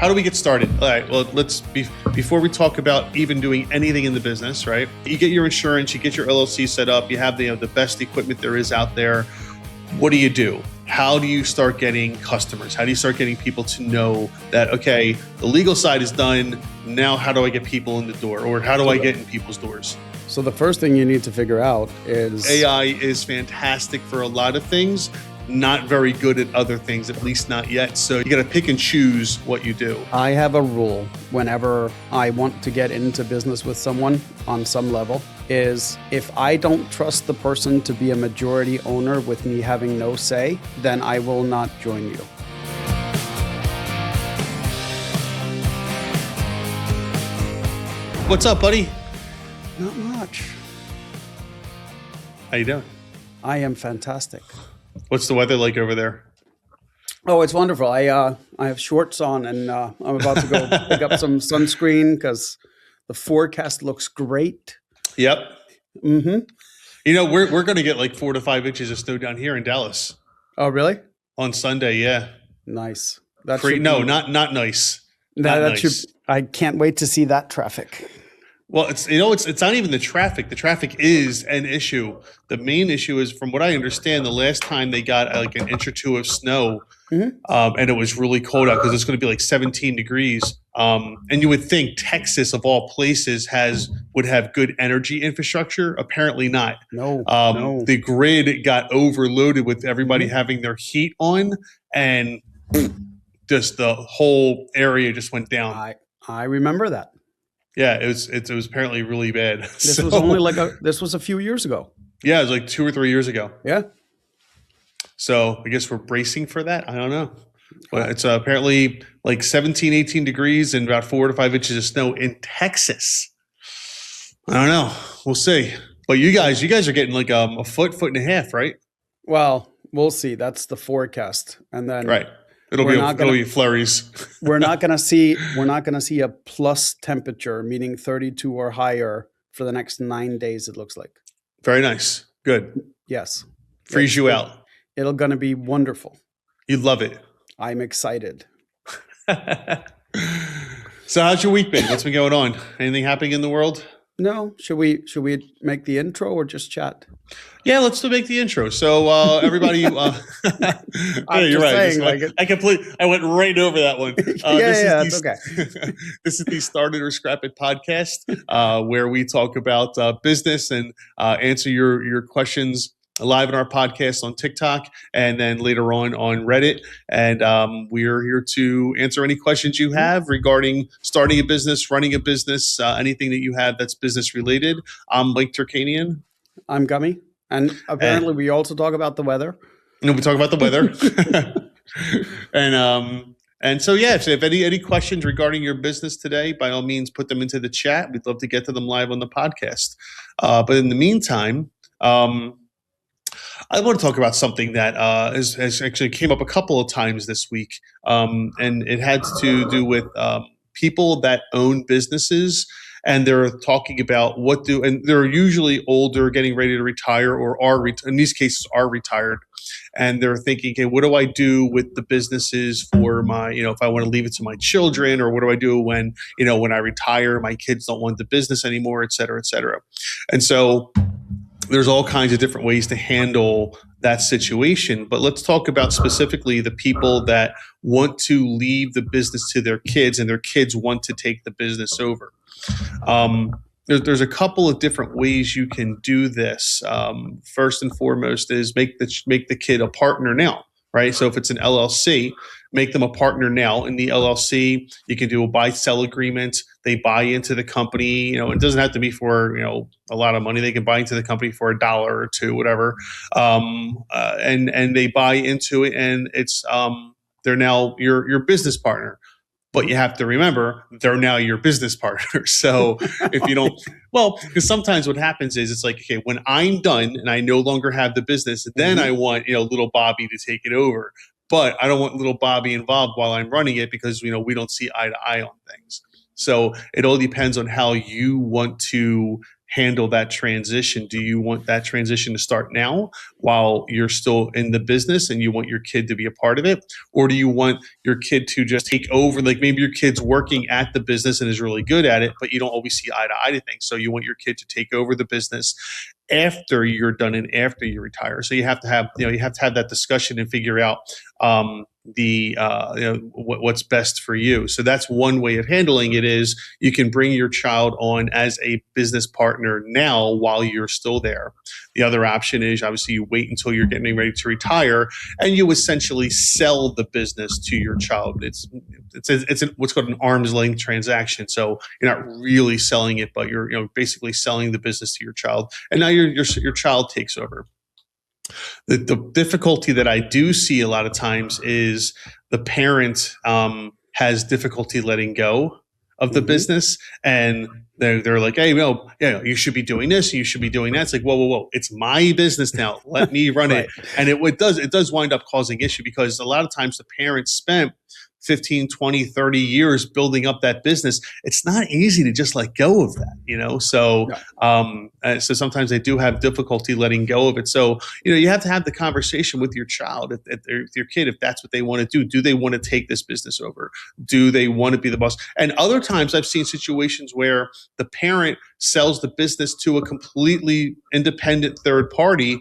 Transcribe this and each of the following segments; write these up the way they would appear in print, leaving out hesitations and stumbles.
how do we get started? All right, well, before we talk about even doing anything in the business, right? You get your insurance, you get your LLC set up, you have the best equipment there is out there. What do? How do you start getting customers? How do you start getting people to know that, okay, the legal side is done. Now, how do I get people in the door, or how do I get in people's doors? So the first thing you need to figure out is AI is fantastic for a lot of things, not very good at other things, at least not yet. So you got to pick and choose what you do. I have a rule whenever I want to get into business with someone on some level is if I don't trust the person to be a majority owner with me having no say, then I will not join you. What's up, buddy? Not much. How you doing? I am fantastic. What's the weather like over there? Oh, it's wonderful. I have shorts on and I'm about to go pick up some sunscreen because the forecast looks great. Yep. Mm-hmm. You know, we're going to get like 4 to 5 inches of snow down here in Dallas Oh, really? on Sunday. Yeah. Nice. Not nice. I can't wait to see that traffic. Well, it's not even the traffic. The traffic is an issue. The main issue is, from what I understand, the last time they got like an inch or two of snow, and it was really cold out because it's going to be like 17 degrees. And you would think Texas, of all places, would have good energy infrastructure. Apparently not. No. The grid got overloaded with everybody having their heat on, and just the whole area just went down. I remember that. Yeah, it was apparently really bad. This was a few years ago. Yeah, it was like 2 or 3 years ago. Yeah. So I guess we're bracing for that. I don't know. But it's apparently like 17, 18 degrees and about 4 to 5 inches of snow in Texas. I don't know. We'll see. But you guys are getting like a foot and a half, right? Well, we'll see. That's the forecast. And then right. It'll be flurries. we're not going to see a plus temperature, meaning 32 or higher, for the next 9 days. It looks like. Very nice. Good. Yes. Freeze you out. It'll going to be wonderful. You love it. I'm excited. So how's your week been? What's been going on? Anything happening in the world? No. Should we make the intro or just chat? Yeah, let's still make the intro. So everybody, you're right. Saying, I went right over that one. It's okay. This is the Start It or Scrap It podcast, where we talk about business and answer your questions live in our podcast on TikTok and then later on Reddit. And we're here to answer any questions you have regarding starting a business, running a business, anything that you have that's business related. I'm Mike Turkanian. I'm Gummy. And apparently we also talk about the weather. We talk about the weather. And so, yeah, if you have any questions regarding your business today, by all means, put them into the chat. We'd love to get to them live on the podcast. But in the meantime, I want to talk about something that has actually came up a couple of times this week. And it had to do with people that own businesses. And they're talking about and they're usually older, getting ready to retire, or in these cases are retired. And they're thinking, okay, what do I do with the businesses for my, if I want to leave it to my children, or what do I do when I retire, my kids don't want the business anymore, et cetera, et cetera. And so there's all kinds of different ways to handle that situation. But let's talk about specifically the people that want to leave the business to their kids and their kids want to take the business over. There's a couple of different ways you can do this. First and foremost is make the kid a partner now, right? So if it's an LLC, make them a partner now. In the LLC, you can do a buy-sell agreement. They buy into the company. It doesn't have to be for a lot of money. They can buy into the company for $1 or $2, whatever, and they buy into it, and it's they're now your business partner. But you have to remember, they're now your business partner. So if you don't, because sometimes what happens is it's like, okay, when I'm done and I no longer have the business, then I want, little Bobby to take it over. But I don't want little Bobby involved while I'm running it because, we don't see eye to eye on things. So it all depends on how you want to handle that transition? Do you want that transition to start now while you're still in the business and you want your kid to be a part of it? Or do you want your kid to just take over? Like maybe your kid's working at the business and is really good at it, but you don't always see eye to eye to things. So you want your kid to take over the business after you're done and after you retire. So you have to have, that discussion and figure out what's best for you. So that's one way of handling it is you can bring your child on as a business partner now while you're still there. The other option is obviously you wait until you're getting ready to retire and you essentially sell the business to your child. It's what's called an arm's length transaction. So you're not really selling it, but you're basically selling the business to your child, and now your child takes over. The difficulty that I do see a lot of times is the parent has difficulty letting go of the business, and they're like, hey, you should be doing this, you should be doing that. It's like, whoa, it's my business now. Let me run it. And it does wind up causing issue because a lot of times the parents spent 15, 20, 30 years building up that business. It's not easy to just let go of that, So, so sometimes they do have difficulty letting go of it. So, you have to have the conversation with your child, with your kid, if that's what they want to do. Do they want to take this business over? Do they want to be the boss? And other times I've seen situations where the parent sells the business to a completely independent third party,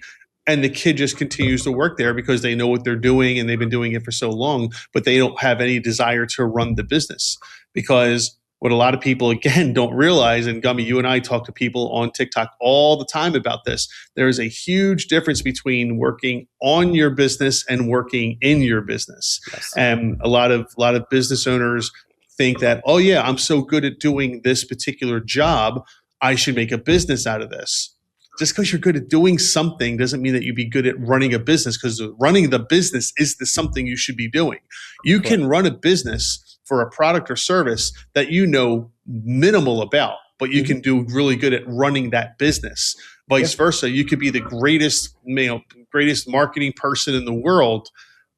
and the kid just continues to work there because they know what they're doing and they've been doing it for so long, but they don't have any desire to run the business. Because what a lot of people, again, don't realize, and Gummy, you and I talk to people on TikTok all the time about this, there is a huge difference between working on your business and working in your business. Yes. And a lot of business owners think that, oh yeah, I'm so good at doing this particular job, I should make a business out of this. Just because you're good at doing something doesn't mean that you'd be good at running a business, because running the business is something you should be doing. You can run a business for a product or service that you know minimal about, but you can do really good at running that business. Vice versa, you could be the greatest marketing person in the world,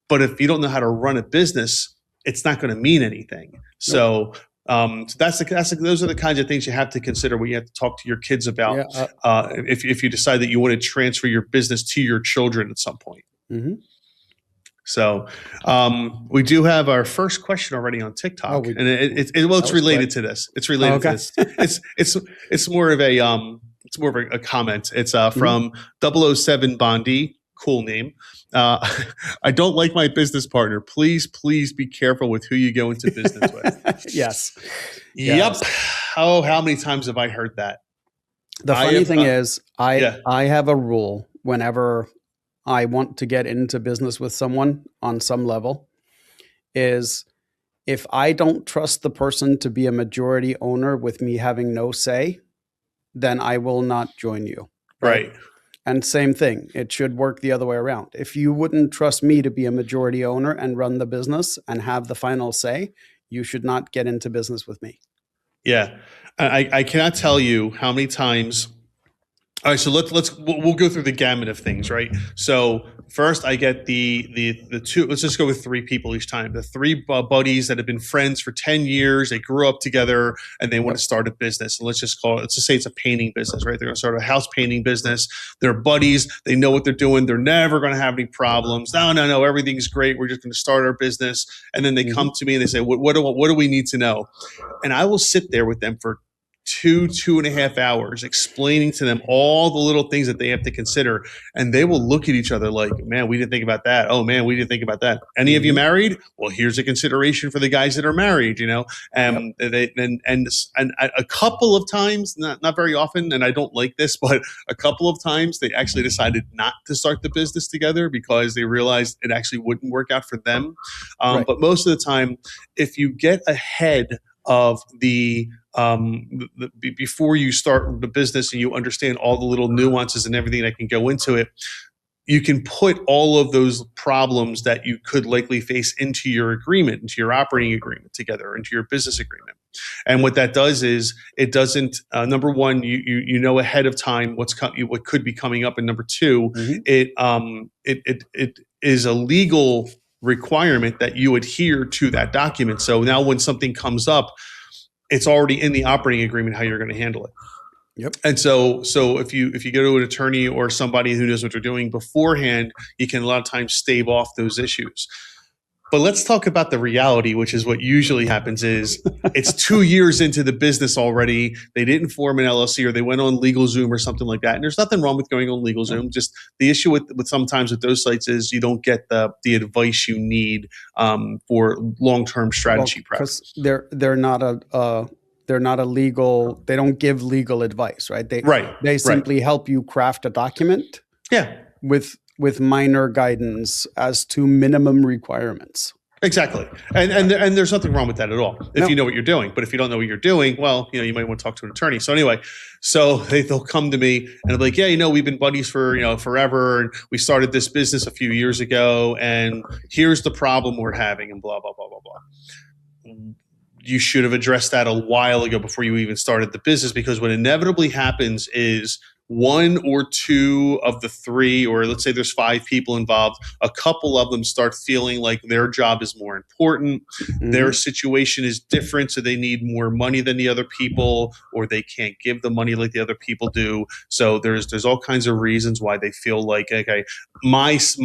but if you don't know how to run a business, it's not going to mean anything. So those are the kinds of things you have to consider when you have to talk to your kids about if you decide that you want to transfer your business to your children at some point. Mm-hmm. So we do have our first question already on TikTok, and it's related to this. It's related to this. It's more of a comment. It's from 007 Bondi. Cool name. I don't like my business partner. Please be careful with who you go into business with. Yes. Yep. Oh, how many times have I heard that? The funny thing is, I have a rule whenever I want to get into business with someone on some level is if I don't trust the person to be a majority owner with me having no say, then I will not join you. Right. And same thing, it should work the other way around. If you wouldn't trust me to be a majority owner and run the business and have the final say, you should not get into business with me. Yeah. I cannot tell you how many times. All right, so we'll go through the gamut of things, right? So first, I get the two. Let's just go with three people each time. The three buddies that have been friends for 10 years. They grew up together, and they want to start a business. And let's just say it's a painting business, right? They're going to start a house painting business. They're buddies. They know what they're doing. They're never going to have any problems. No, everything's great. We're just going to start our business. And then they come to me and they say, "What do we need to know?" And I will sit there with them for 2.5 hours explaining to them all the little things that they have to consider, and they will look at each other like, man, we didn't think about that. Oh man, we didn't think about that. Any of you married? Well, here's a consideration for the guys that are married, and a couple of times, not very often, and I don't like this, but a couple of times they actually decided not to start the business together because they realized it actually wouldn't work out for them. But most of the time, if you get ahead of before you start the business and you understand all the little nuances and everything that can go into it, you can put all of those problems that you could likely face into your agreement, into your operating agreement together, into your business agreement. And what that does is it doesn't, number one, you know ahead of time what could be coming up, and number two, it is a legal requirement that you adhere to that document. So now when something comes up, it's already in the operating agreement how you're going to handle it. Yep. And so if you go to an attorney or somebody who knows what they're doing beforehand, you can a lot of times stave off those issues. But let's talk about the reality, which is what usually happens is it's 2 years into the business already. They didn't form an LLC or they went on LegalZoom or something like that. And there's nothing wrong with going on LegalZoom. Just the issue with sometimes with those sites is you don't get the advice you need for long-term strategy prep. Because they're not a legal. They don't give legal advice, right? They simply help you craft a document. Yeah. With minor guidance as to minimum requirements. Exactly. And there's nothing wrong with that at all if you know what you're doing. But if you don't know what you're doing, well, you might want to talk to an attorney. So anyway, they'll come to me and be like, yeah, we've been buddies for, forever. And we started this business a few years ago. And here's the problem we're having and blah, blah, blah, blah, blah. You should have addressed that a while ago before you even started the business, because what inevitably happens is one or two of the three, or let's say there's 5 people involved, a couple of them start feeling like their job is more important. Mm-hmm. Their situation is different, so they need more money than the other people, or they can't give the money like the other people do. So there's all kinds of reasons why they feel like, okay, here's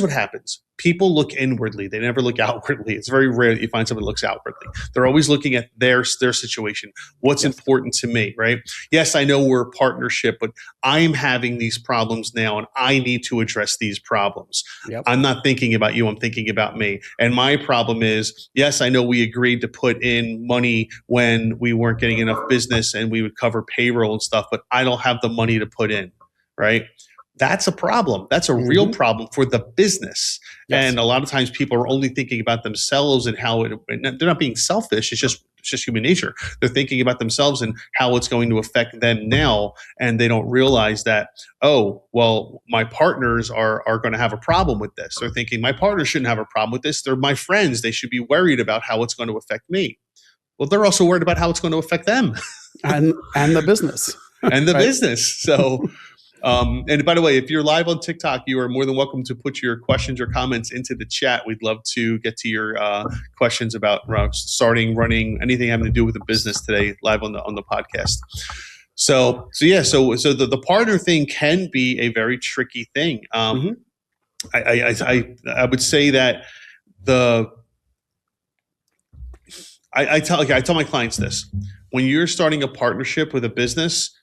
what happens. People look inwardly. They never look outwardly. It's very rare that you find someone who looks outwardly. They're always looking at their situation. What's important to me, right? Yes, I know we're a partnership, but I'm having these problems now and I need to address these problems. Yep. I'm not thinking about you. I'm thinking about me. And my problem is, yes, I know we agreed to put in money when we weren't getting enough business and we would cover payroll and stuff, but I don't have the money to put in, right? That's a problem. That's a real problem for the business. Yes. And a lot of times people are only thinking about themselves and how they're not being selfish. It's just human nature. They're thinking about themselves and how it's going to affect them now. And they don't realize that, oh, well, my partners are going to have a problem with this. They're thinking my partners shouldn't have a problem with this. They're my friends. They should be worried about how it's going to affect me. Well, they're also worried about how it's going to affect them. and the business. And the business. So... and by the way, if you're live on TikTok, you are more than welcome to put your questions or comments into the chat. We'd love to get to your questions about starting, running, anything having to do with the business today, live on the podcast. So the partner thing can be a very tricky thing. I would say that I tell my clients this: when you're starting a partnership with a business,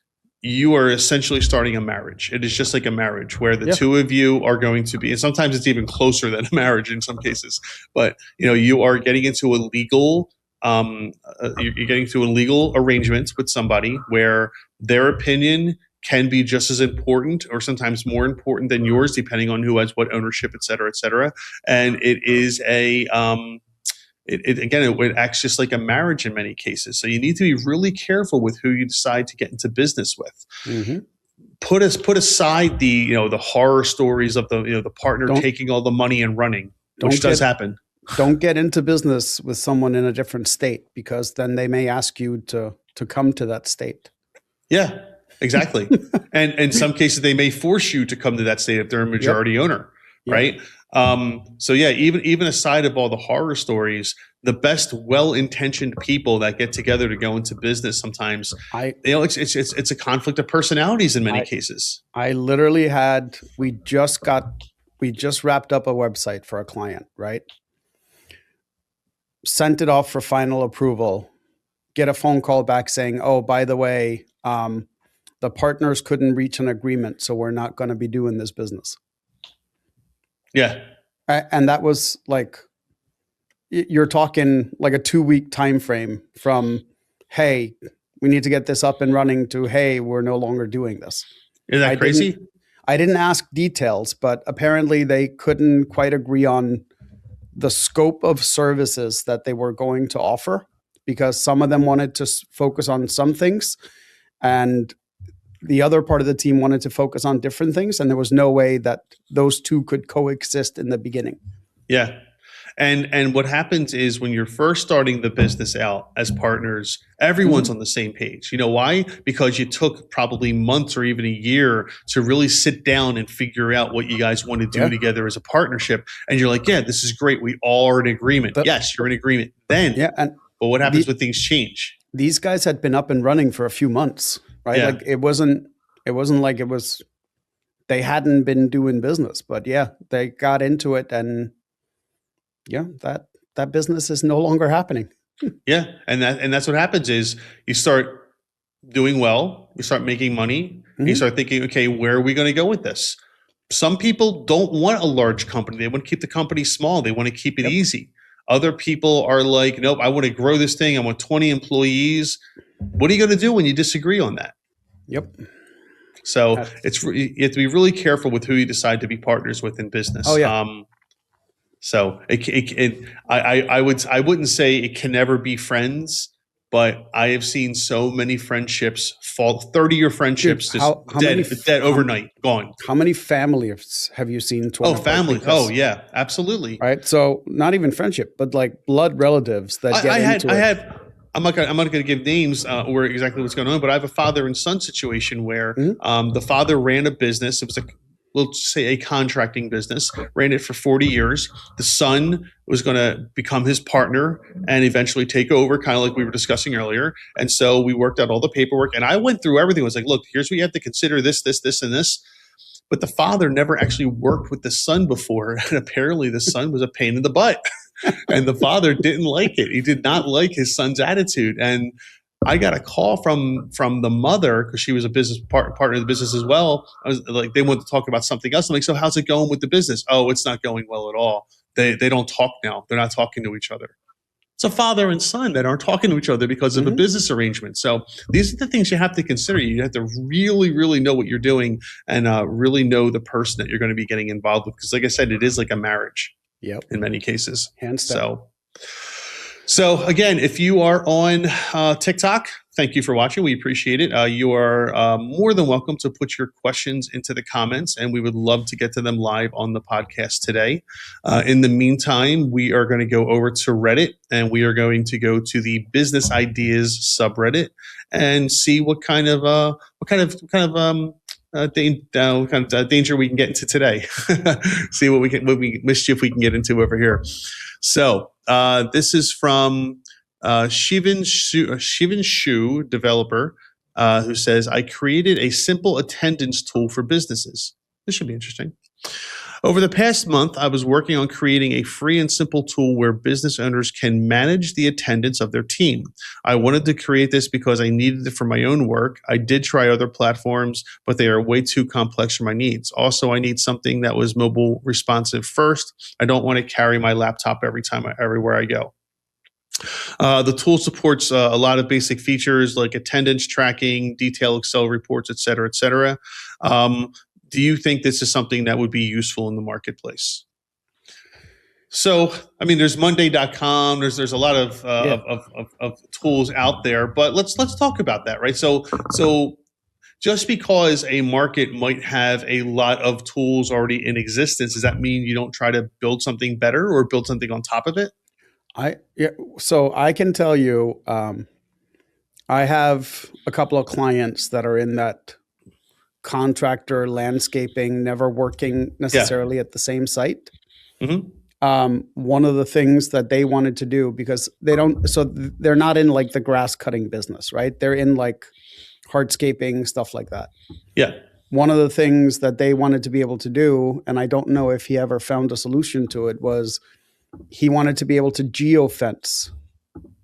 you are essentially starting a marriage. It is just like a marriage where the two of you are going to be, and sometimes it's even closer than a marriage in some cases, but you are getting into a legal, you're getting to a legal arrangement with somebody where their opinion can be just as important or sometimes more important than yours, depending on who has what ownership, et cetera, et cetera. And it is it acts just like a marriage in many cases. So you need to be really careful with who you decide to get into business with. Mm-hmm. Put aside the horror stories of the partner taking all the money and running, which does happen. Don't get into business with someone in a different state, because then they may ask you to come to that state. Yeah, exactly. And in some cases, they may force you to come to that state if they're a majority owner, right? Even aside of all the horror stories, the best well-intentioned people that get together to go into business sometimes, it's a conflict of personalities in many cases. I literally we just wrapped up a website for a client, right? Sent it off for final approval, get a phone call back saying, oh, by the way, the partners couldn't reach an agreement, so we're not going to be doing this business. Yeah. And that was like, you're talking like a 2-week time frame from, hey, we need to get this up and running, to, hey, we're no longer doing this. Isn't that crazy? I didn't ask details, but apparently they couldn't quite agree on the scope of services that they were going to offer, because some of them wanted to focus on some things and the other part of the team wanted to focus on different things, and there was no way that those two could coexist in the beginning. Yeah. And what happens is when you're first starting the business out as partners, everyone's on the same page. You know why? Because you took probably months or even a year to really sit down and figure out what you guys want to do together as a partnership. And you're like, yeah, this is great. We all are in agreement. Yes, you're in agreement then. Yeah. But what happens when things change? these guys had been up and running for a few months, right? Yeah. Like it wasn't like it was, they hadn't been doing business, but yeah, they got into it, and yeah, that business is no longer happening. Yeah, and that's what happens is you start doing well, you start making money, and you start thinking, okay, where are we going to go with this? Some people don't want a large company. They want to keep the company small. They want to keep it easy. Other people are like, nope, I want to grow this thing. I want 20 employees. What are you going to do when you disagree on that? Yep. So you have to be really careful with who you decide to be partners with in business. Oh, yeah. So I wouldn't say it can never be friends, but I have seen so many friendships fall. 30-year friendships dead overnight, gone. How many families have you seen? Family. Oh yeah, absolutely. Right. So not even friendship, but like blood relatives that get into it. I'm not going to give names or exactly what's going on, but I have a father and son situation where the father ran a business. It was we'll say a contracting business, ran it for 40 years. The son was going to become his partner and eventually take over, kind of like we were discussing earlier. And so we worked out all the paperwork, and I went through everything. I was like, look, here's what you have to consider, this, and this. But the father never actually worked with the son before. And apparently the son was a pain in the butt. And the father didn't like it. He did not like his son's attitude. And I got a call from the mother, because she was a business partner in the business as well. I was like, they wanted to talk about something else. I'm like, so how's it going with the business? Oh, it's not going well at all. They don't talk now. They're not talking to each other. It's a father and son that aren't talking to each other because of a business arrangement. So these are the things you have to consider. You have to really, really know what you're doing and really know the person that you're going to be getting involved with. Because like I said, it is like a marriage. Yep. In many cases. Hands down. So again, if you are on TikTok, thank you for watching. We appreciate it. You are more than welcome to put your questions into the comments, and we would love to get to them live on the podcast today. In the meantime, we are going to go over to Reddit, and we are going to go to the Business Ideas subreddit and see what kind of danger we can get into today. See what mischief we can get into over here. So this is from Shivan Shu developer who says, I created a simple attendance tool for businesses. This should be interesting. Over the past month, I was working on creating a free and simple tool where business owners can manage the attendance of their team. I wanted to create this because I needed it for my own work. I did try other platforms, but they are way too complex for my needs. Also, I need something that was mobile responsive first. I don't want to carry my laptop everywhere I go. The tool supports a lot of basic features like attendance tracking, detailed Excel reports, et cetera, et cetera. Do you think this is something that would be useful in the marketplace? So, I mean, there's Monday.com. There's a lot of tools out there, but let's talk about that, right? So just because a market might have a lot of tools already in existence, does that mean you don't try to build something better or build something on top of it? So I can tell you, I have a couple of clients that are in that contractor landscaping, never working necessarily at the same site. One of the things that they wanted to do, because they're not in like the grass cutting business, right? They're in like hardscaping, stuff like that. Yeah. One of the things that they wanted to be able to do, and I don't know if he ever found a solution to it, was he wanted to be able to geofence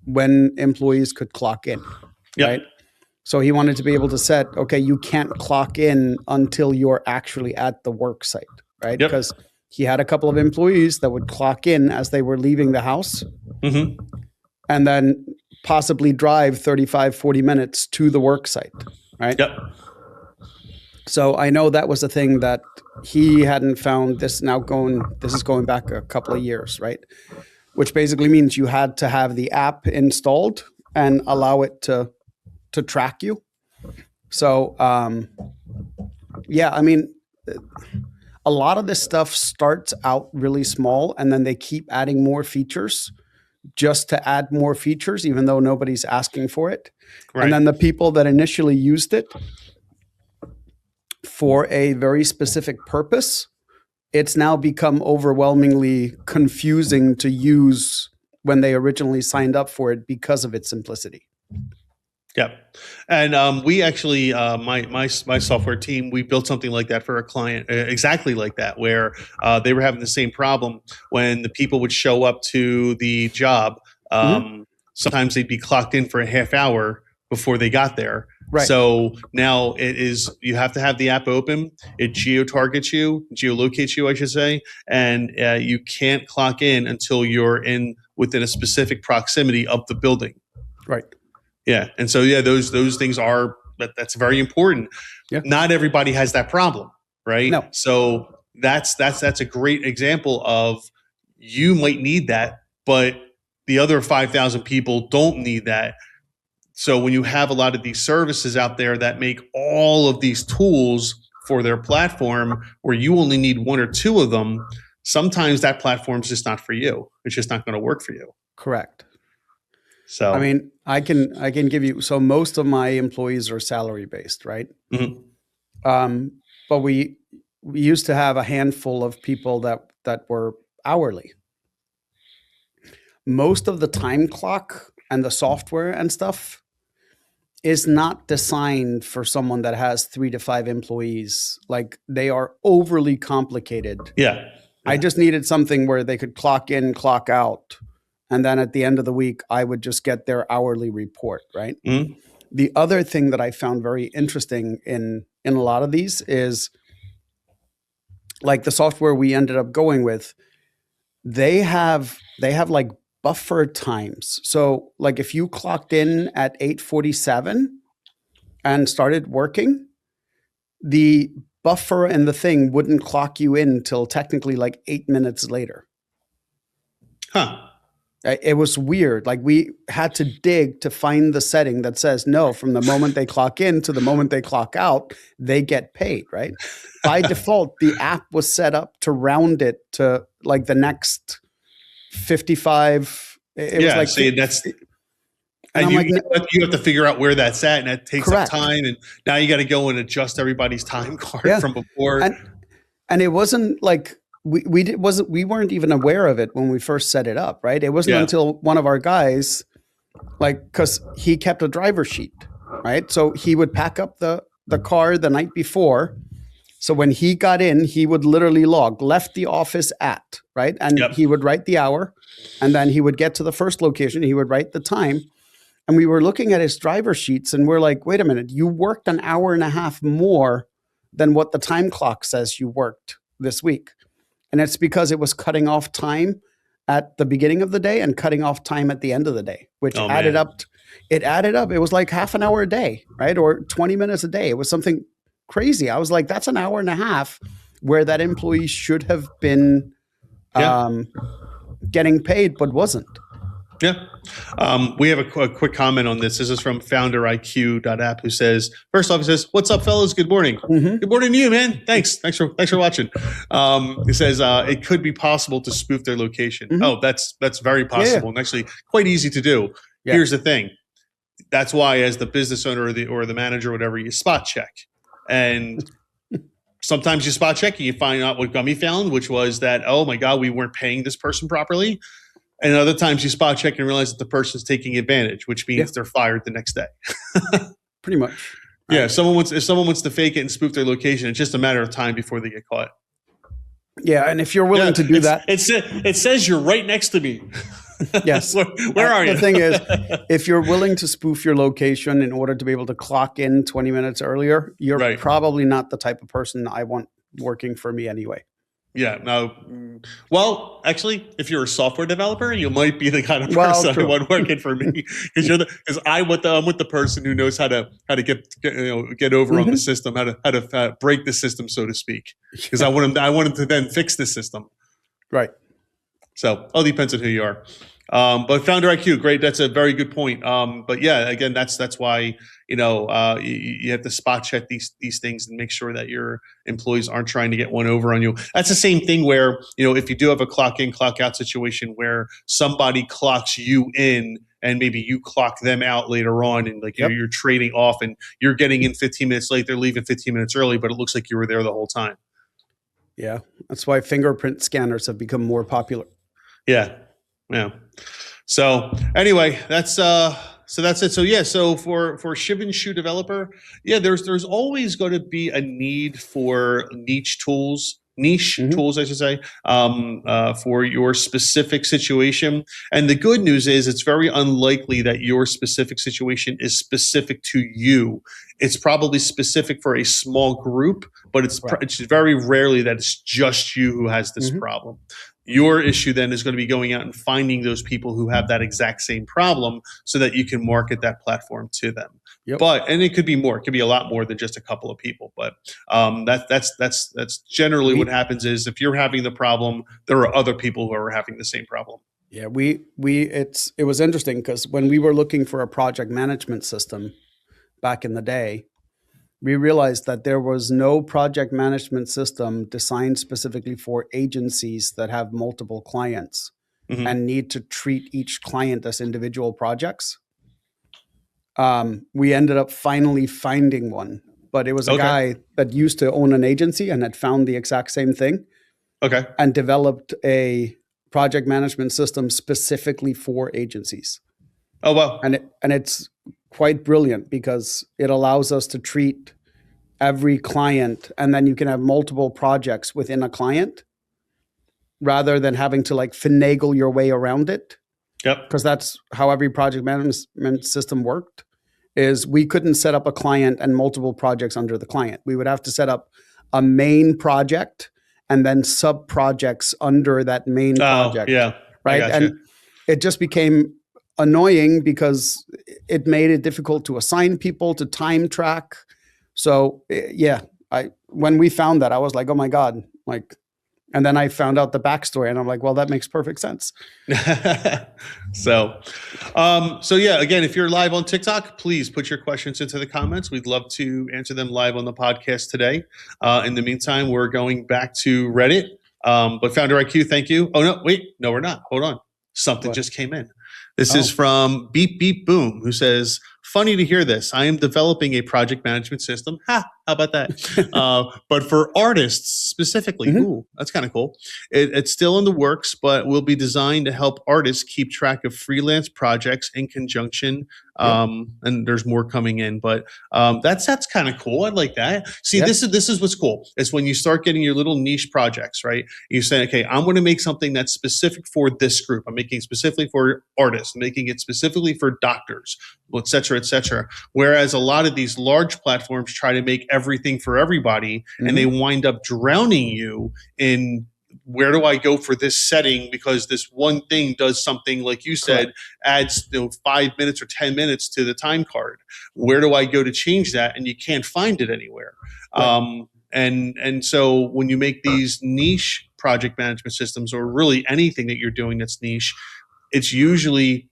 when employees could clock in, right? So he wanted to be able to set, okay, you can't clock in until you're actually at the work site, right? Because he had a couple of employees that would clock in as they were leaving the house and then possibly drive 35, 40 minutes to the work site, right? So I know that was a thing that he hadn't found. This is going back a couple of years, right? Which basically means you had to have the app installed and allow it to track you. So, I mean, a lot of this stuff starts out really small and then they keep adding more features just to add more features, even though nobody's asking for it. Right. And then the people that initially used it for a very specific purpose, it's now become overwhelmingly confusing to use when they originally signed up for it because of its simplicity. Yep. And we actually, my software team, we built something like that for a client, exactly like that, where they were having the same problem when the people would show up to the job. Mhm. Sometimes they'd be clocked in for a half hour before they got there. Right. So now it is, you have to have the app open. It geolocates you, I should say, and you can't clock in until you're in within a specific proximity of the building. Right. Yeah, and so yeah, those things are that's very important. Yeah. Not everybody has that problem, right? No. So that's a great example of you might need that, but the other 5,000 people don't need that. So when you have a lot of these services out there that make all of these tools for their platform where you only need one or two of them, sometimes that platform's just not for you. It's just not going to work for you. Correct. So I mean, I can give you, so most of my employees are salary based, right? Mhm. But we used to have a handful of people that were hourly. Most of the time clock and the software and stuff is not designed for someone that has 3 to 5 employees. Like, they are overly complicated. Yeah. I just needed something where they could clock in, clock out, and then at the end of the week, I would just get their hourly report, right? Mhm. The other thing that I found very interesting in a lot of these is, like, the software we ended up going with, they have like buffer times. So like if you clocked in at 8:47 and started working, the buffer and the thing wouldn't clock you in till technically like 8 minutes later. Huh. It was weird. Like, we had to dig to find the setting that says, no, from the moment they clock in to the moment they clock out, they get paid, right? By default, the app was set up to round it to like the next 55. It was like, see, that's and I'm you, like, you have to figure out where that's at, and that takes up correct. time. And now you got to go and adjust everybody's time card Yeah. from before. And it wasn't like we weren't even aware of it when we first set it up, right? It wasn't Yeah. until one of our guys, like, because he kept a driver sheet, right? So he would pack up the car the night before. So when he got in, he would literally log, left the office at, right? And Yep. he would write the hour, and then he would get to the first location, he would write the time. And we were looking at his driver sheets, and we're like, wait a minute, you worked an hour and a half more than what the time clock says you worked this week. And it's because it was cutting off time at the beginning of the day and cutting off time at the end of the day, which added up. It added up. It was like half an hour a day, right? Or 20 minutes a day. It was something crazy. I was like, that's an hour and a half where that employee should have been getting paid, but wasn't. Yeah. We have a quick comment on this. This is from founderiq.app, who says, first off, he says, what's up, fellas? Good morning. Mm-hmm. Good morning to you, man. Thanks for watching. He says, it could be possible to spoof their location. Mm-hmm. Oh, that's very possible, and actually quite easy to do. Yeah. Here's the thing. That's why, as the business owner or the manager or whatever, you spot check. And sometimes you spot check and you find out what Gummy found, which was that, oh my God, we weren't paying this person properly. And other times you spot check and realize that the person's taking advantage, which means they're fired the next day. Pretty much. Yeah. If someone wants to fake it and spoof their location, it's just a matter of time before they get caught. Yeah. And if you're willing to do that. It says you're right next to me. Yes. Where are you? The thing is, if you're willing to spoof your location in order to be able to clock in 20 minutes earlier, you're probably not the type of person I want working for me anyway. Yeah. No. Well, actually, if you're a software developer, you might be the kind of person I want working for me, because I'm with the person who knows how to get over on the system, how to break the system, so to speak. Because I want him to then fix the system. Right. So all depends on who you are. But Founder IQ, great. That's a very good point. But yeah, again, that's why you have to spot check these things and make sure that your employees aren't trying to get one over on you. That's the same thing where if you do have a clock in, clock out situation where somebody clocks you in and maybe you clock them out later on, and you're trading off and you're getting in 15 minutes late, they're leaving 15 minutes early, but it looks like you were there the whole time. Yeah, that's why fingerprint scanners have become more popular. Yeah. So anyway, that's So that's it. So yeah, so for Shiv and Shoe developer, yeah, there's always going to be a need for niche Hmm. tools, I should say, for your specific situation. And the good news is, it's very unlikely that your specific situation is specific to you. It's probably specific for a small group, but Right. it's very rarely that it's just you who has this Hmm. problem. Your issue then is going to be going out and finding those people who have that exact same problem so that you can market that platform to them. Yep. But and it could be more. It could be a lot more than just a couple of people. But that's generally what We happens. Is if you're having the problem, there are other people who are having the same problem. Yeah, it was interesting because when we were looking for a project management system back in the day, we realized that there was no project management system designed specifically for agencies that have multiple clients Hmm. and need to treat each client as individual projects. We ended up finally finding one, but it was a Okay. guy that used to own an agency and had found the exact same thing Okay. and developed a project management system specifically for agencies. Oh well. And it's quite brilliant because it allows us to treat every client, and then you can have multiple projects within a client rather than having to like finagle your way around it, Yep. because that's how every project management system worked. Is we couldn't set up a client and multiple projects under the client. We would have to set up a main project and then sub projects under that main Oh project, yeah. I right? got you. And it just became annoying because it made it difficult to assign people to time track. So yeah, I when we found that, I was like, oh my god, like, and then I found out the backstory, and I'm like, well, that makes perfect sense. so, so yeah, again, if you're live on TikTok, please put your questions into the comments. We'd love to answer them live on the podcast today. In the meantime, we're going back to Reddit. But Founder IQ, thank you. Oh no, wait, no, we're not. Hold on. Something What? just came in. This is Oh, from Beep Beep Boom, who says, "Funny to hear this. I am developing a project management system. Ha! How about that? But for artists specifically. Mhm. Ooh, that's kind of cool. It's still in the works, but will be designed to help artists keep track of freelance projects in conjunction. Yep. And there's more coming in, but that's kind of cool. I like that. See, Yeah. this is what's cool. It's when you start getting your little niche projects, right? You say, okay, I'm going to make something that's specific for this group. I'm making it specifically for artists. I'm making it specifically for doctors, et cetera, et cetera. Whereas a lot of these large platforms try to make everything for everybody, and they wind up drowning you in where do I go for this setting because this one thing does something like you said, Correct. adds 5 minutes or 10 minutes to the time card. Where do I go to change that? And you can't find it anywhere. Right. And so when you make these niche project management systems, or really anything that you're doing that's niche, it's usually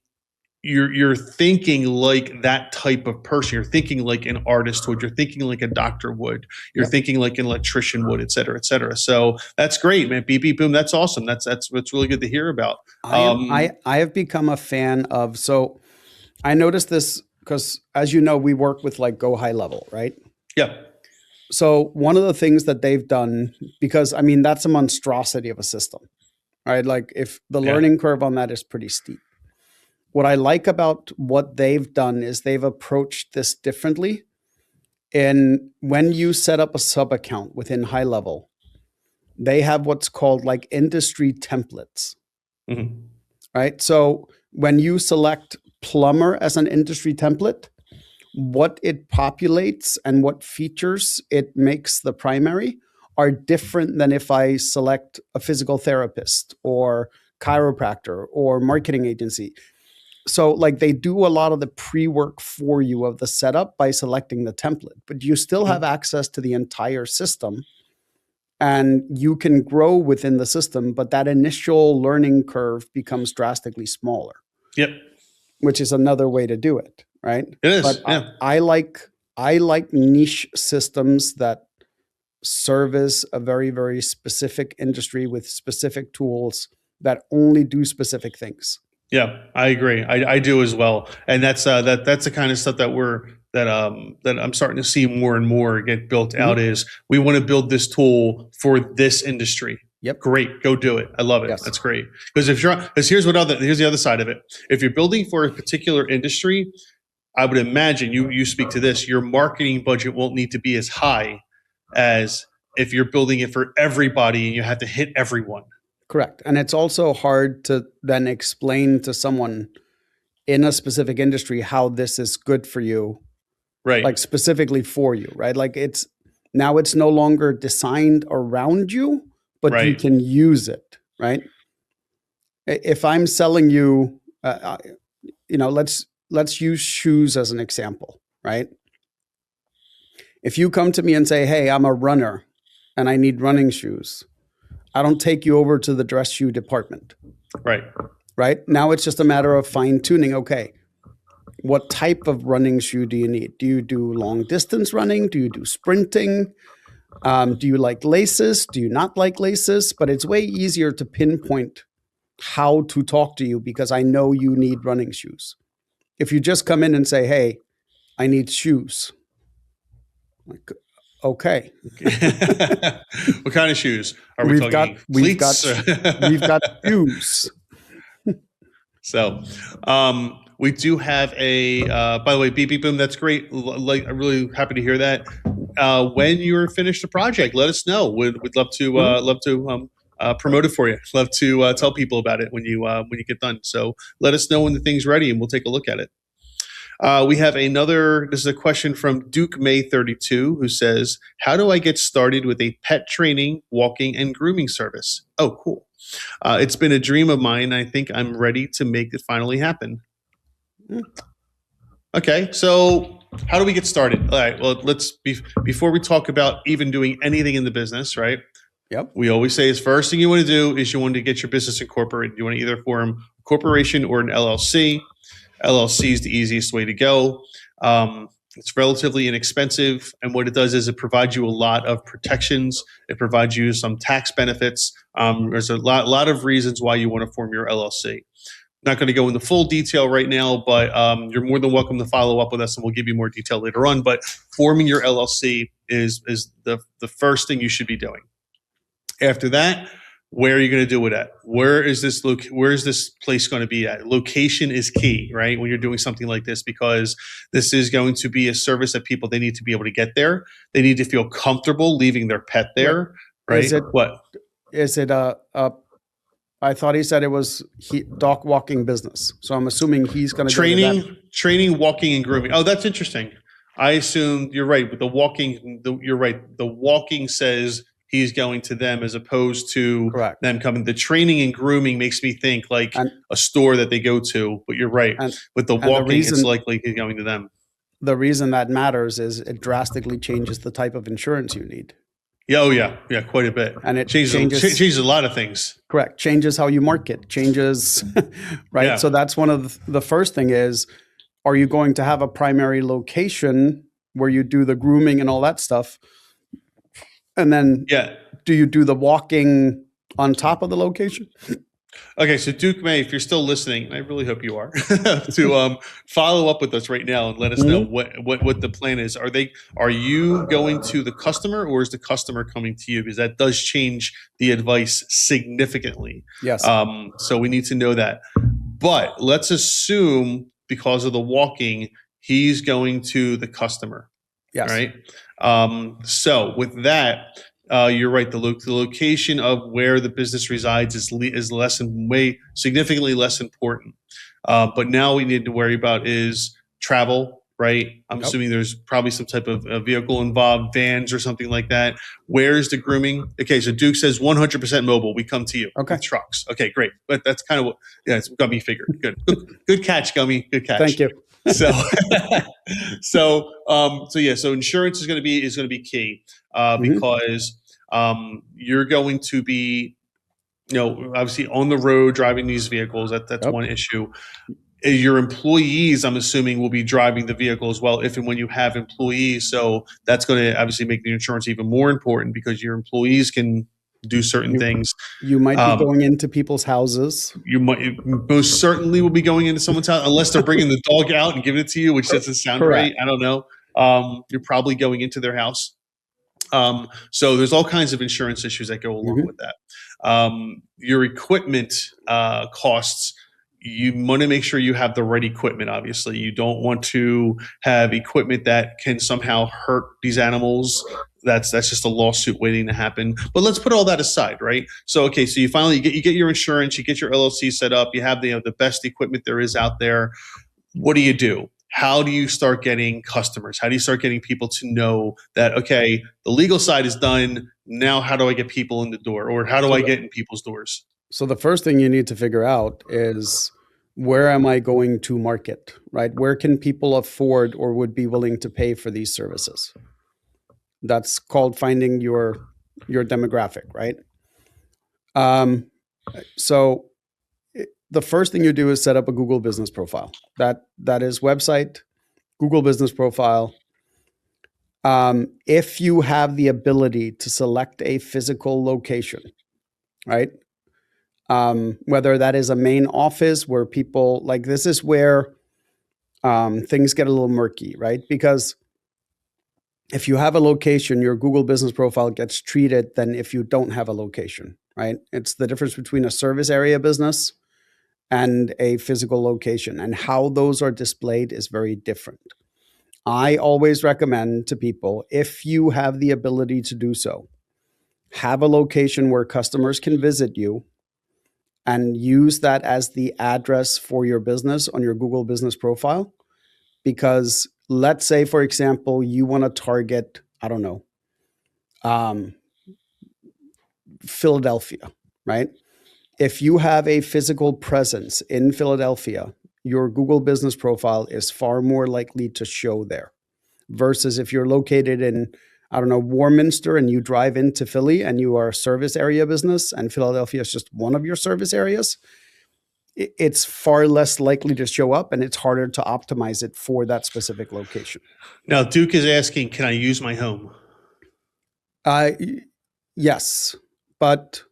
you're thinking like that type of person. You're thinking like an artist would. You're thinking like a doctor would. You're Yep. thinking like an electrician would, et cetera, et cetera. So that's great, man. Beep beep boom. That's awesome. That's what's really good to hear about. I have become a fan of, so I noticed this because, as you know, we work with like Go High Level, right? Yeah. So one of the things that they've done, because I mean that's a monstrosity of a system, right? Like if the Yeah. learning curve on that is pretty steep. What I like about what they've done is they've approached this differently. And when you set up a sub account within High Level, they have what's called like industry templates, Mhm. right? So when you select plumber as an industry template, what it populates and what features it makes the primary are different than if I select a physical therapist or chiropractor or marketing agency. So like they do a lot of the pre-work for you of the setup by selecting the template, but you still have access to the entire system and you can grow within the system, but that initial learning curve becomes drastically smaller, Yep. which is another way to do it, right? It is. But Yeah. I like niche systems that service a very, very specific industry with specific tools that only do specific things. Yeah, I agree. I do as well, and that's that's the kind of stuff that I'm starting to see more and more get built out. Is we want to build this tool for this industry, Yep. Great, go do it. I love it. Yes. That's great. Because here's the other side of it. If you're building for a particular industry, I would imagine you speak to this. Your marketing budget won't need to be as high as if you're building it for everybody and you have to hit everyone. Correct. And it's also hard to then explain to someone in a specific industry how this is good for you, Right. like specifically for you, right? Like it's no longer designed around you, but you Right. can use it, right? If I'm selling you, let's use shoes as an example, right? If you come to me and say, "Hey, I'm a runner and I need running shoes," I don't take you over to the dress shoe department, Right. right? Now it's just a matter of fine tuning. Okay, what type of running shoe do you need? Do you do long distance running? Do you do sprinting? Do you like laces? Do you not like laces? But it's way easier to pinpoint how to talk to you because I know you need running shoes. If you just come in and say, "Hey, I need shoes," like, okay, What kind of shoes are we we've got talking? we've got Cleats? we've got shoes. So, we do have a. By the way, beep beep boom. That's great. I'm really happy to hear that. When you're finished the project, let us know. We'd love to promote it for you. Love to tell people about it when you get done. So let us know when the thing's ready, and we'll take a look at it. We have another. This is a question from Duke May 32, who says, "How do I get started with a pet training, walking, and grooming service?" Oh, cool. It's been a dream of mine. I think I'm ready to make it finally happen. Okay, so how do we get started? All right, well, before we talk about even doing anything in the business, right? Yep. We always say is first thing you want to do is you want to get your business incorporated. You want to either form a corporation or an LLC. LLC is the easiest way to go. It's relatively inexpensive, and what it does is it provides you a lot of protections. It provides you some tax benefits. There's a lot of reasons why you want to form your LLC. Not going to go into full detail right now, but you're more than welcome to follow up with us, and we'll give you more detail later on. But forming your LLC is the first thing you should be doing. After that, where are you going to do it at? Where is this place going to be at? Location is key, right? When you're doing something like this, because this is going to be a service that they need to be able to get there. They need to feel comfortable leaving their pet there, right? Is it I thought he said it was dog walking business. So I'm assuming he's going to training, walking, and grooming. Oh, that's interesting. I assumed you're right. With the walking, you're right. The walking says he's going to them as opposed to them coming. The training and grooming makes me think like a store that they go to, but you're right. With the walking, it's likely he's going to them. The reason that matters is it drastically changes the type of insurance you need. Yeah, oh yeah, quite a bit. And it changes a lot of things. Correct. Changes how you market, changes, right? Yeah. So that's one of the first thing is, are you going to have a primary location where you do the grooming and all that stuff? And then do you do the walking on top of the location? Okay, so Duke May, if you're still listening, and I really hope you are, to follow up with us right now and let us know what the plan is. Are you going to the customer, or is the customer coming to you? Because that does change the advice significantly. Yes. So we need to know that. But let's assume because of the walking, he's going to the customer. Yes. Right. So with that. You're right. The location of where the business resides is significantly less important. But now we need to worry about is travel, right? I'm assuming there's probably some type of vehicle involved, vans or something like that. Where's the grooming? Okay, so Duke says 100% mobile. We come to you with trucks. Okay, great. But that's kind of what, it's Gummy figured. Good catch, Gummy. Good catch. Thank you. So insurance is going to be key because you're going to be, obviously on the road driving these vehicles. That's one issue. Your employees, I'm assuming, will be driving the vehicle as well, if and when you have employees. So that's going to obviously make the insurance even more important because your employees can do certain things. You might be going into people's houses. You most certainly will be going into someone's house, unless they're bringing the dog out and giving it to you, which doesn't sound right. I don't know. You're probably going into their house. So there's all kinds of insurance issues that go along with that. Your equipment costs. You want to make sure you have the right equipment. Obviously, you don't want to have equipment that can somehow hurt these animals. That's just a lawsuit waiting to happen. But let's put all that aside, right? So okay, so you get your insurance, you get your LLC set up, you have the best equipment there is out there. What do? How do you start getting customers? How do you start getting people to know that, okay, the legal side is done. Now, how do I get people in the door, or how do I get in people's doors? So the first thing you need to figure out is, where am I going to market, right? Where can people afford or would be willing to pay for these services? That's called finding your demographic, right? So the first thing you do is set up a Google Business Profile. That is website, Google Business Profile. If you have the ability to select a physical location, right? Whether that is a main office where people, like, this is where things get a little murky, right? Because if you have a location, your Google Business Profile gets treated than if you don't have a location, right? It's the difference between a service area business and a physical location, and how those are displayed is very different. I always recommend to people, if you have the ability to do so, have a location where customers can visit you and use that as the address for your business on your Google Business Profile. Because let's say, for example, you want to target, I don't know, Philadelphia, right? If you have a physical presence in Philadelphia, your Google Business Profile is far more likely to show there, versus if you're located in, I don't know, Warminster, and you drive into Philly and you are a service area business and Philadelphia is just one of your service areas, it's far less likely to show up, and it's harder to optimize it for that specific location. Now, Duke is asking, can I use my home? Yes, but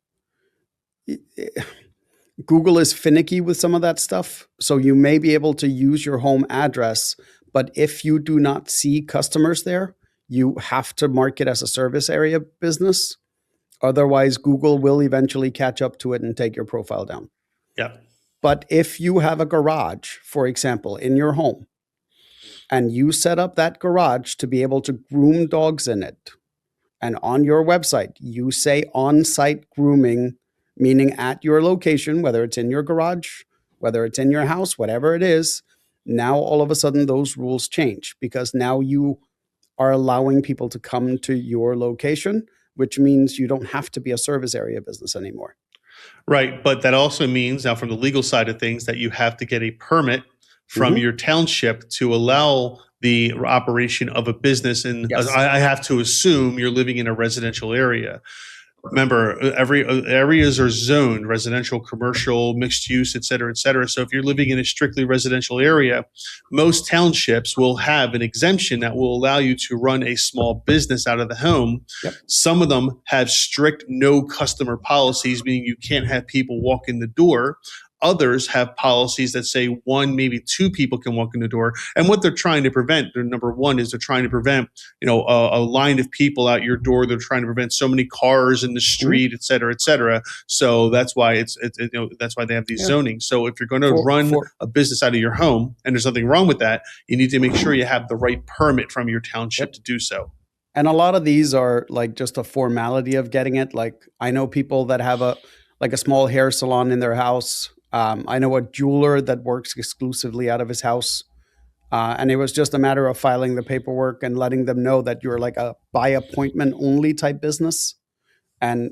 Google is finicky with some of that stuff. So you may be able to use your home address, but if you do not see customers there, you have to mark it as a service area business. Otherwise, Google will eventually catch up to it and take your profile down. Yeah. But if you have a garage, for example, in your home, and you set up that garage to be able to groom dogs in it, and on your website, you say on-site grooming, meaning at your location, whether it's in your garage, whether it's in your house, whatever it is, now all of a sudden those rules change, because now you are allowing people to come to your location, which means you don't have to be a service area business anymore. Right. But that also means, now from the legal side of things, that you have to get a permit from your township to allow the operation of a business. And Yes. I have to assume you're living in a residential area. Remember, every areas are zoned: residential, commercial, mixed use, et cetera, et cetera. So if you're living in a strictly residential area, most townships will have an exemption that will allow you to run a small business out of the home. Yep. Some of them have strict no customer policies, meaning you can't have people walk in the door. Others have policies that say one, maybe two people can walk in the door. And what they're trying to prevent, number one, is they're trying to prevent, a line of people out your door. They're trying to prevent so many cars in the street, et cetera, et cetera. So that's why that's why they have these zonings. So if you're going to run a business out of your home and there's nothing wrong with that, you need to make sure you have the right permit from your township to do so. And a lot of these are like just a formality of getting it. Like, I know people that have a small hair salon in their house. I know a jeweler that works exclusively out of his house. And it was just a matter of filing the paperwork and letting them know that you're like a by appointment only type business. And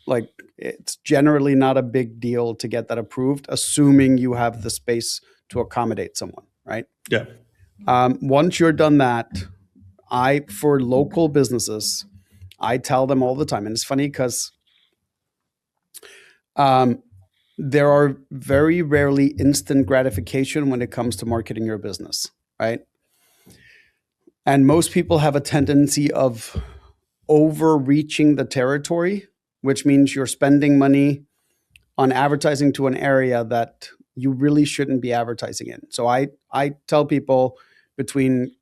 like, it's generally not a big deal to get that approved, assuming you have the space to accommodate someone, right? Yeah. Once you're done that, for local businesses, I tell them all the time, and it's funny because there are very rarely instant gratification when it comes to marketing your business, right? And most people have a tendency of overreaching the territory, which means you're spending money on advertising to an area that you really shouldn't be advertising in. So I tell people, between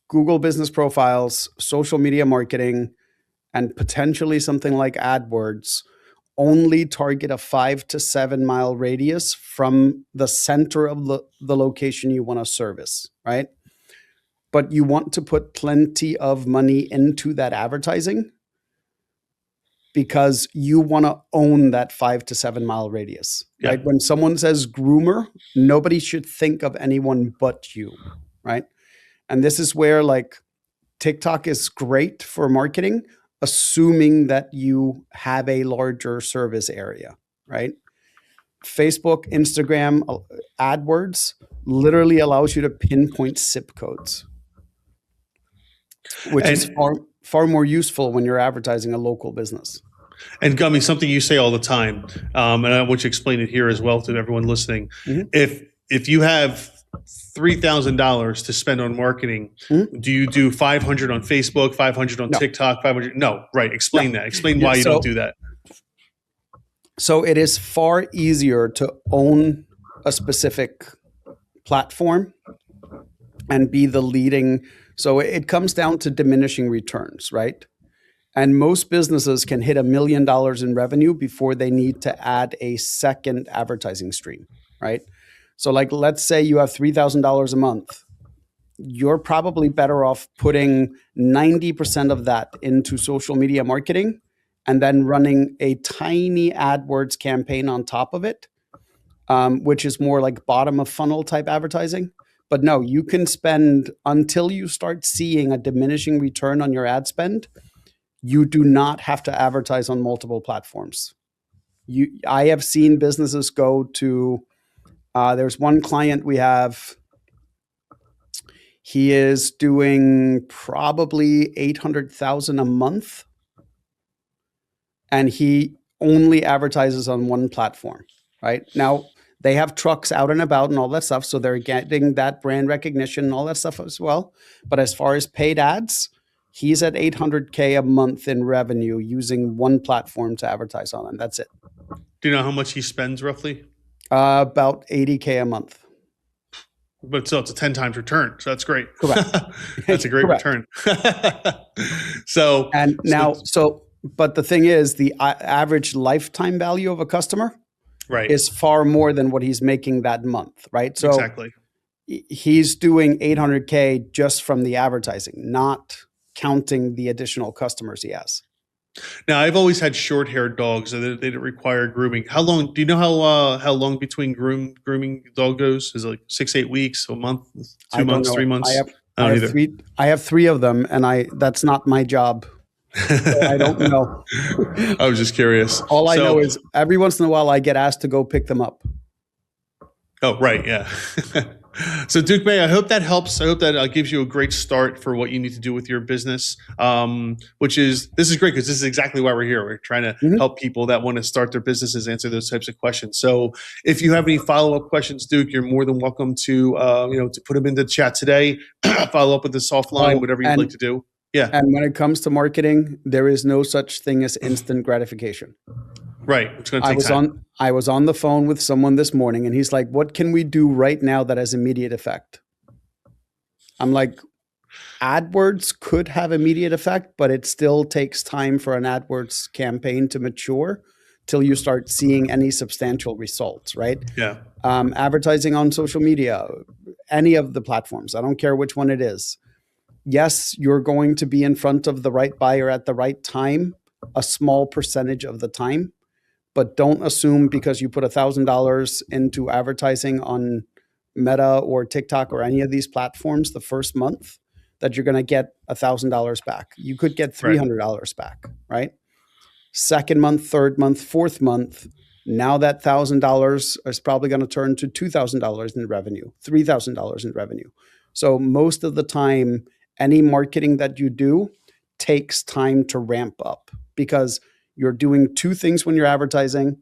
Google Business Profiles, social media marketing, and potentially something like AdWords, only target a 5 to 7 mile radius from the center of the location you want to service, right? But you want to put plenty of money into that advertising because you want to own that 5 to 7 mile radius, Yeah. right? When someone says groomer, nobody should think of anyone but you, right? And this is where like TikTok is great for marketing, assuming that you have a larger service area, right? Facebook, Instagram, AdWords literally allows you to pinpoint zip codes, which is far more useful when you're advertising a local business. And Gummy, something you say all the time, and I want you to explain it here as well to everyone listening. Mhm. If you have $3,000 to spend on marketing, do you do 500 on Facebook, 500 on No. TikTok, 500? No, right. Explain that. Explain Yeah, why you don't do that. So it is far easier to own a specific platform and be the leading. So it comes down to diminishing returns, right? And most businesses can hit $1 million in revenue before they need to add a second advertising stream, right? So like, let's say you have $3,000 a month. You're probably better off putting 90% of that into social media marketing and then running a tiny AdWords campaign on top of it, which is more like bottom of funnel type advertising. But no, you can spend until you start seeing a diminishing return on your ad spend. You do not have to advertise on multiple platforms. I have seen businesses go to, there's one client we have, he is doing probably 800,000 a month, and he only advertises on one platform, right? Now, they have trucks out and about and all that stuff, so they're getting that brand recognition and all that stuff as well. But as far as paid ads, he's at 800K a month in revenue using one platform to advertise on, and that's it. Do you know how much he spends roughly? About 80K a month. But still, it's a 10 times return. So that's great. Correct. That's a great Correct. return. So, And now, but the thing is, the average lifetime value of a customer right. is far more than what he's making that month, right? So Exactly. he's doing 800K just from the advertising, not counting the additional customers he has. Now, I've always had short-haired dogs, so they don't require grooming. How long? Do you know how long between grooming dog goes? Is it like 6-8 weeks, a month, 2 months, 3 months? I have three of them, and that's not my job. So I don't know. I was just curious. All I know is every once in a while I get asked to go pick them up. Oh, right, yeah. So Duke May, I hope that helps. I hope that gives you a great start for what you need to do with your business, this is great because this is exactly why we're here. We're trying to help people that want to start their businesses answer those types of questions. So if you have any follow-up questions, Duke, you're more than welcome to to put them in the chat today, follow up with the soft line, whatever you'd like to do. Yeah. And when it comes to marketing, there is no such thing as instant gratification. Right. It's going to take time. I was on the phone with someone this morning, and he's like, what can we do right now that has immediate effect? I'm like, AdWords could have immediate effect, but it still takes time for an AdWords campaign to mature till you start seeing any substantial results, right? Yeah. Advertising on social media, any of the platforms, I don't care which one it is. Yes, you're going to be in front of the right buyer at the right time, a small percentage of the time. But don't assume because you put $1,000 into advertising on Meta or TikTok or any of these platforms the first month that you're going to get $1,000 back. You could get $300 back, right? Second month, third month, fourth month, now that $1,000 is probably going to turn to $2,000 in revenue, $3,000 in revenue. So most of the time, any marketing that you do takes time to ramp up because you're doing two things when you're advertising.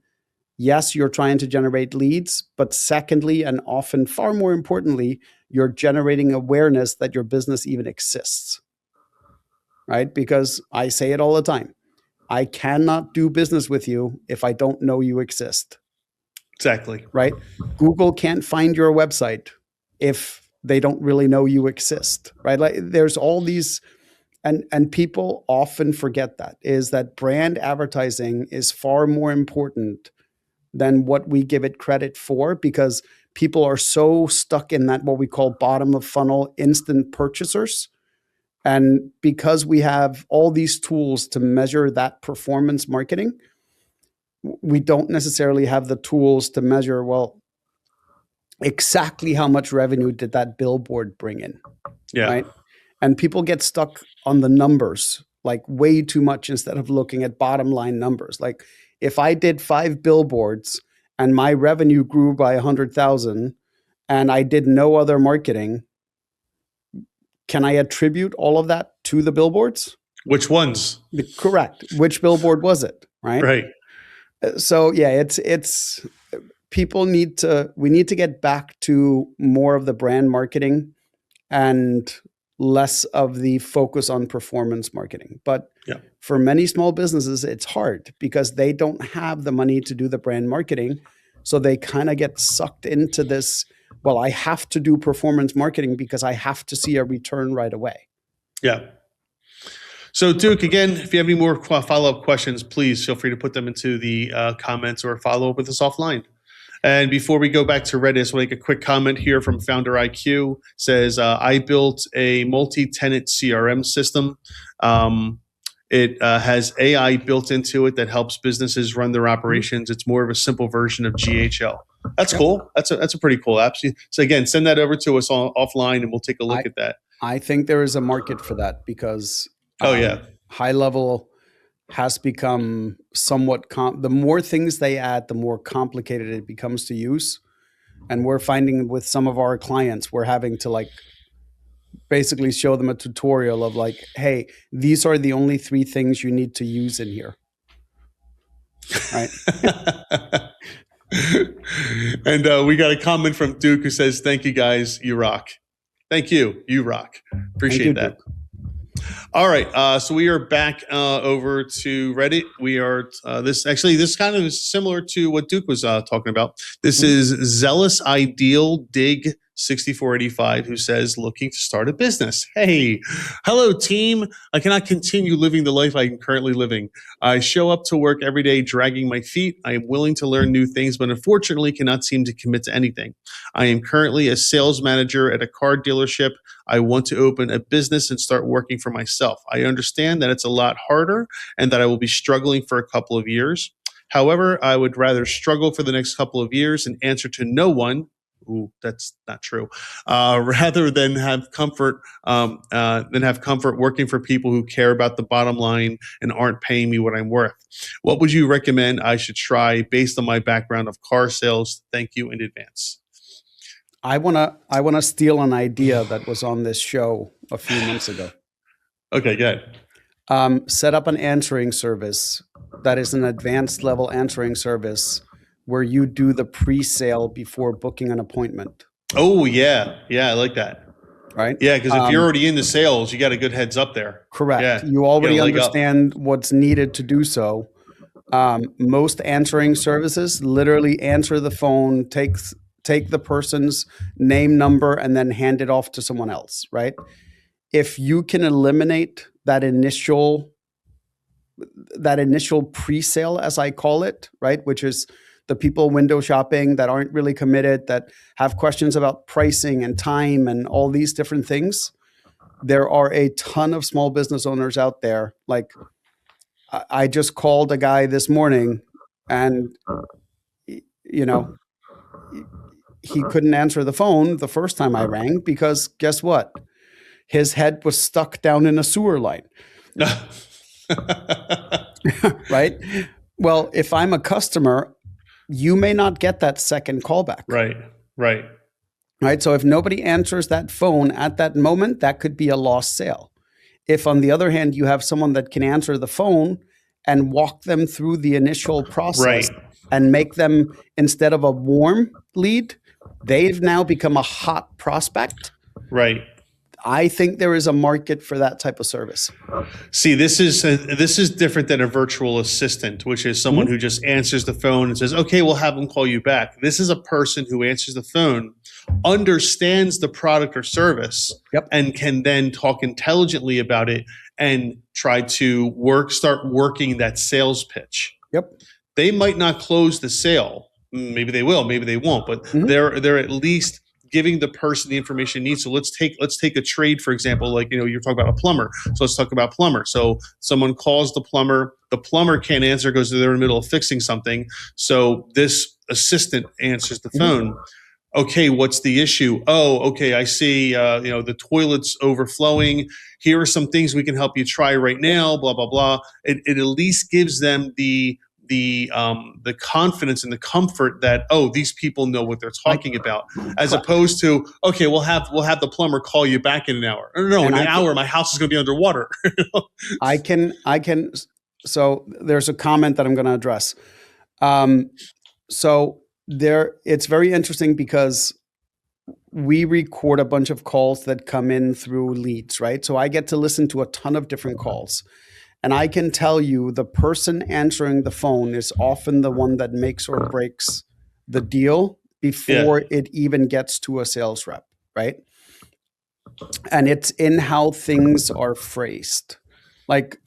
Yes, you're trying to generate leads, but secondly, and often far more importantly, you're generating awareness that your business even exists, right? Because I say it all the time. I cannot do business with you if I don't know you exist. Exactly. Right? Google can't find your website if they don't really know you exist, right? Like there's all these And people often forget that brand advertising is far more important than what we give it credit for, because people are so stuck in that what we call bottom of funnel instant purchasers. And because we have all these tools to measure that performance marketing, we don't necessarily have the tools to measure, well, exactly how much revenue did that billboard bring in, right? And people get stuck on the numbers like way too much instead of looking at bottom line numbers. Like if I did 5 billboards and my revenue grew by 100,000 and I did no other marketing, can I attribute all of that to the billboards? Which ones? Correct. Which billboard was it? Right. Right. So yeah, it's we need to get back to more of the brand marketing and less of the focus on performance marketing. But for many small businesses, it's hard because they don't have the money to do the brand marketing. So they kind of get sucked into this, well, I have to do performance marketing because I have to see a return right away. Yeah. So Duke, again, if you have any more follow-up questions, please feel free to put them into the comments or follow up with us offline. And before we go back to Reddit, I just want to make a quick comment here from Founder IQ. Says, I built a multi-tenant CRM system. It has AI built into it that helps businesses run their operations. It's more of a simple version of GHL. That's cool. That's a pretty cool app. So again, send that over to us offline and we'll take a look at that. I think there is a market for that because high level has become somewhat the more things they add, the more complicated it becomes to use. And we're finding with some of our clients, we're having to like basically show them a tutorial of like, hey, these are the only 3 things you need to use in here. Right. And we got a comment from Duke who says, thank you guys, you rock. Thank you, you rock. Appreciate that. Duke. All right, so we are back over to Reddit. We are this kind of is similar to what Duke was talking about. This is Zealous Ideal Dig 6485 who says, looking to start a business. Hey, hello team. I cannot continue living the life I am currently living. I show up to work every day dragging my feet. I am willing to learn new things, but unfortunately cannot seem to commit to anything. I am currently a sales manager at a car dealership. I want to open a business and start working for myself. I understand that it's a lot harder and that I will be struggling for a couple of years. However, I would rather struggle for the next couple of years and answer to no one. Ooh, that's not true. Rather than have comfort, working for people who care about the bottom line and aren't paying me what I'm worth. What would you recommend I should try based on my background of car sales? Thank you in advance. I wanna steal an idea that was on this show a few months ago. Okay, good. Set up an answering service that is an advanced level answering service where you do the pre-sale before booking an appointment. Oh yeah, I like that. Right? Yeah, because if you're already in the sales, you got a good heads up there. Correct. Yeah, you already understand what's needed to do so. Most answering services literally answer the phone, take the person's name, number, and then hand it off to someone else, right? If you can eliminate that initial pre-sale, as I call it, right, which is the people window shopping that aren't really committed, that have questions about pricing and time and all these different things, there are a ton of small business owners out there. Like I just called a guy this morning and, you know, he couldn't answer the phone the first time I rang because guess what? His head was stuck down in a sewer line. Right? Well, if I'm a customer, you may not get that second callback. Right. So if nobody answers that phone at that moment, that could be a lost sale. If on the other hand, you have someone that can answer the phone and walk them through the initial process and make them, instead of a warm lead, they've now become a hot prospect. Right. I think there is a market for that type of service. See, this is different than a virtual assistant, which is someone who just answers the phone and says, okay, we'll have them call you back. This is a person who answers the phone, understands the product or service Yep. and can then talk intelligently about it and try to start working that sales pitch. Yep. They might not close the sale. Maybe they will, maybe they won't, but they're at least giving the person the information needs. So let's take a trade, for example, like, you're talking about a plumber. So let's talk about plumber. So someone calls the plumber can't answer because they're in the middle of fixing something. So this assistant answers the phone. Okay, what's the issue? Oh, okay, I see, the toilet's overflowing. Here are some things we can help you try right now, blah, blah, blah. It at least gives them the confidence and the comfort that, these people know what they're talking about, as opposed to, okay, we'll have the plumber call you back in an hour. No, in an hour, my house is going to be underwater. I can. So there's a comment that I'm going to address. It's very interesting because we record a bunch of calls that come in through leads, right? So I get to listen to a ton of different calls. And I can tell you the person answering the phone is often the one that makes or breaks the deal before it even gets to a sales rep, right? And it's in how things are phrased. Like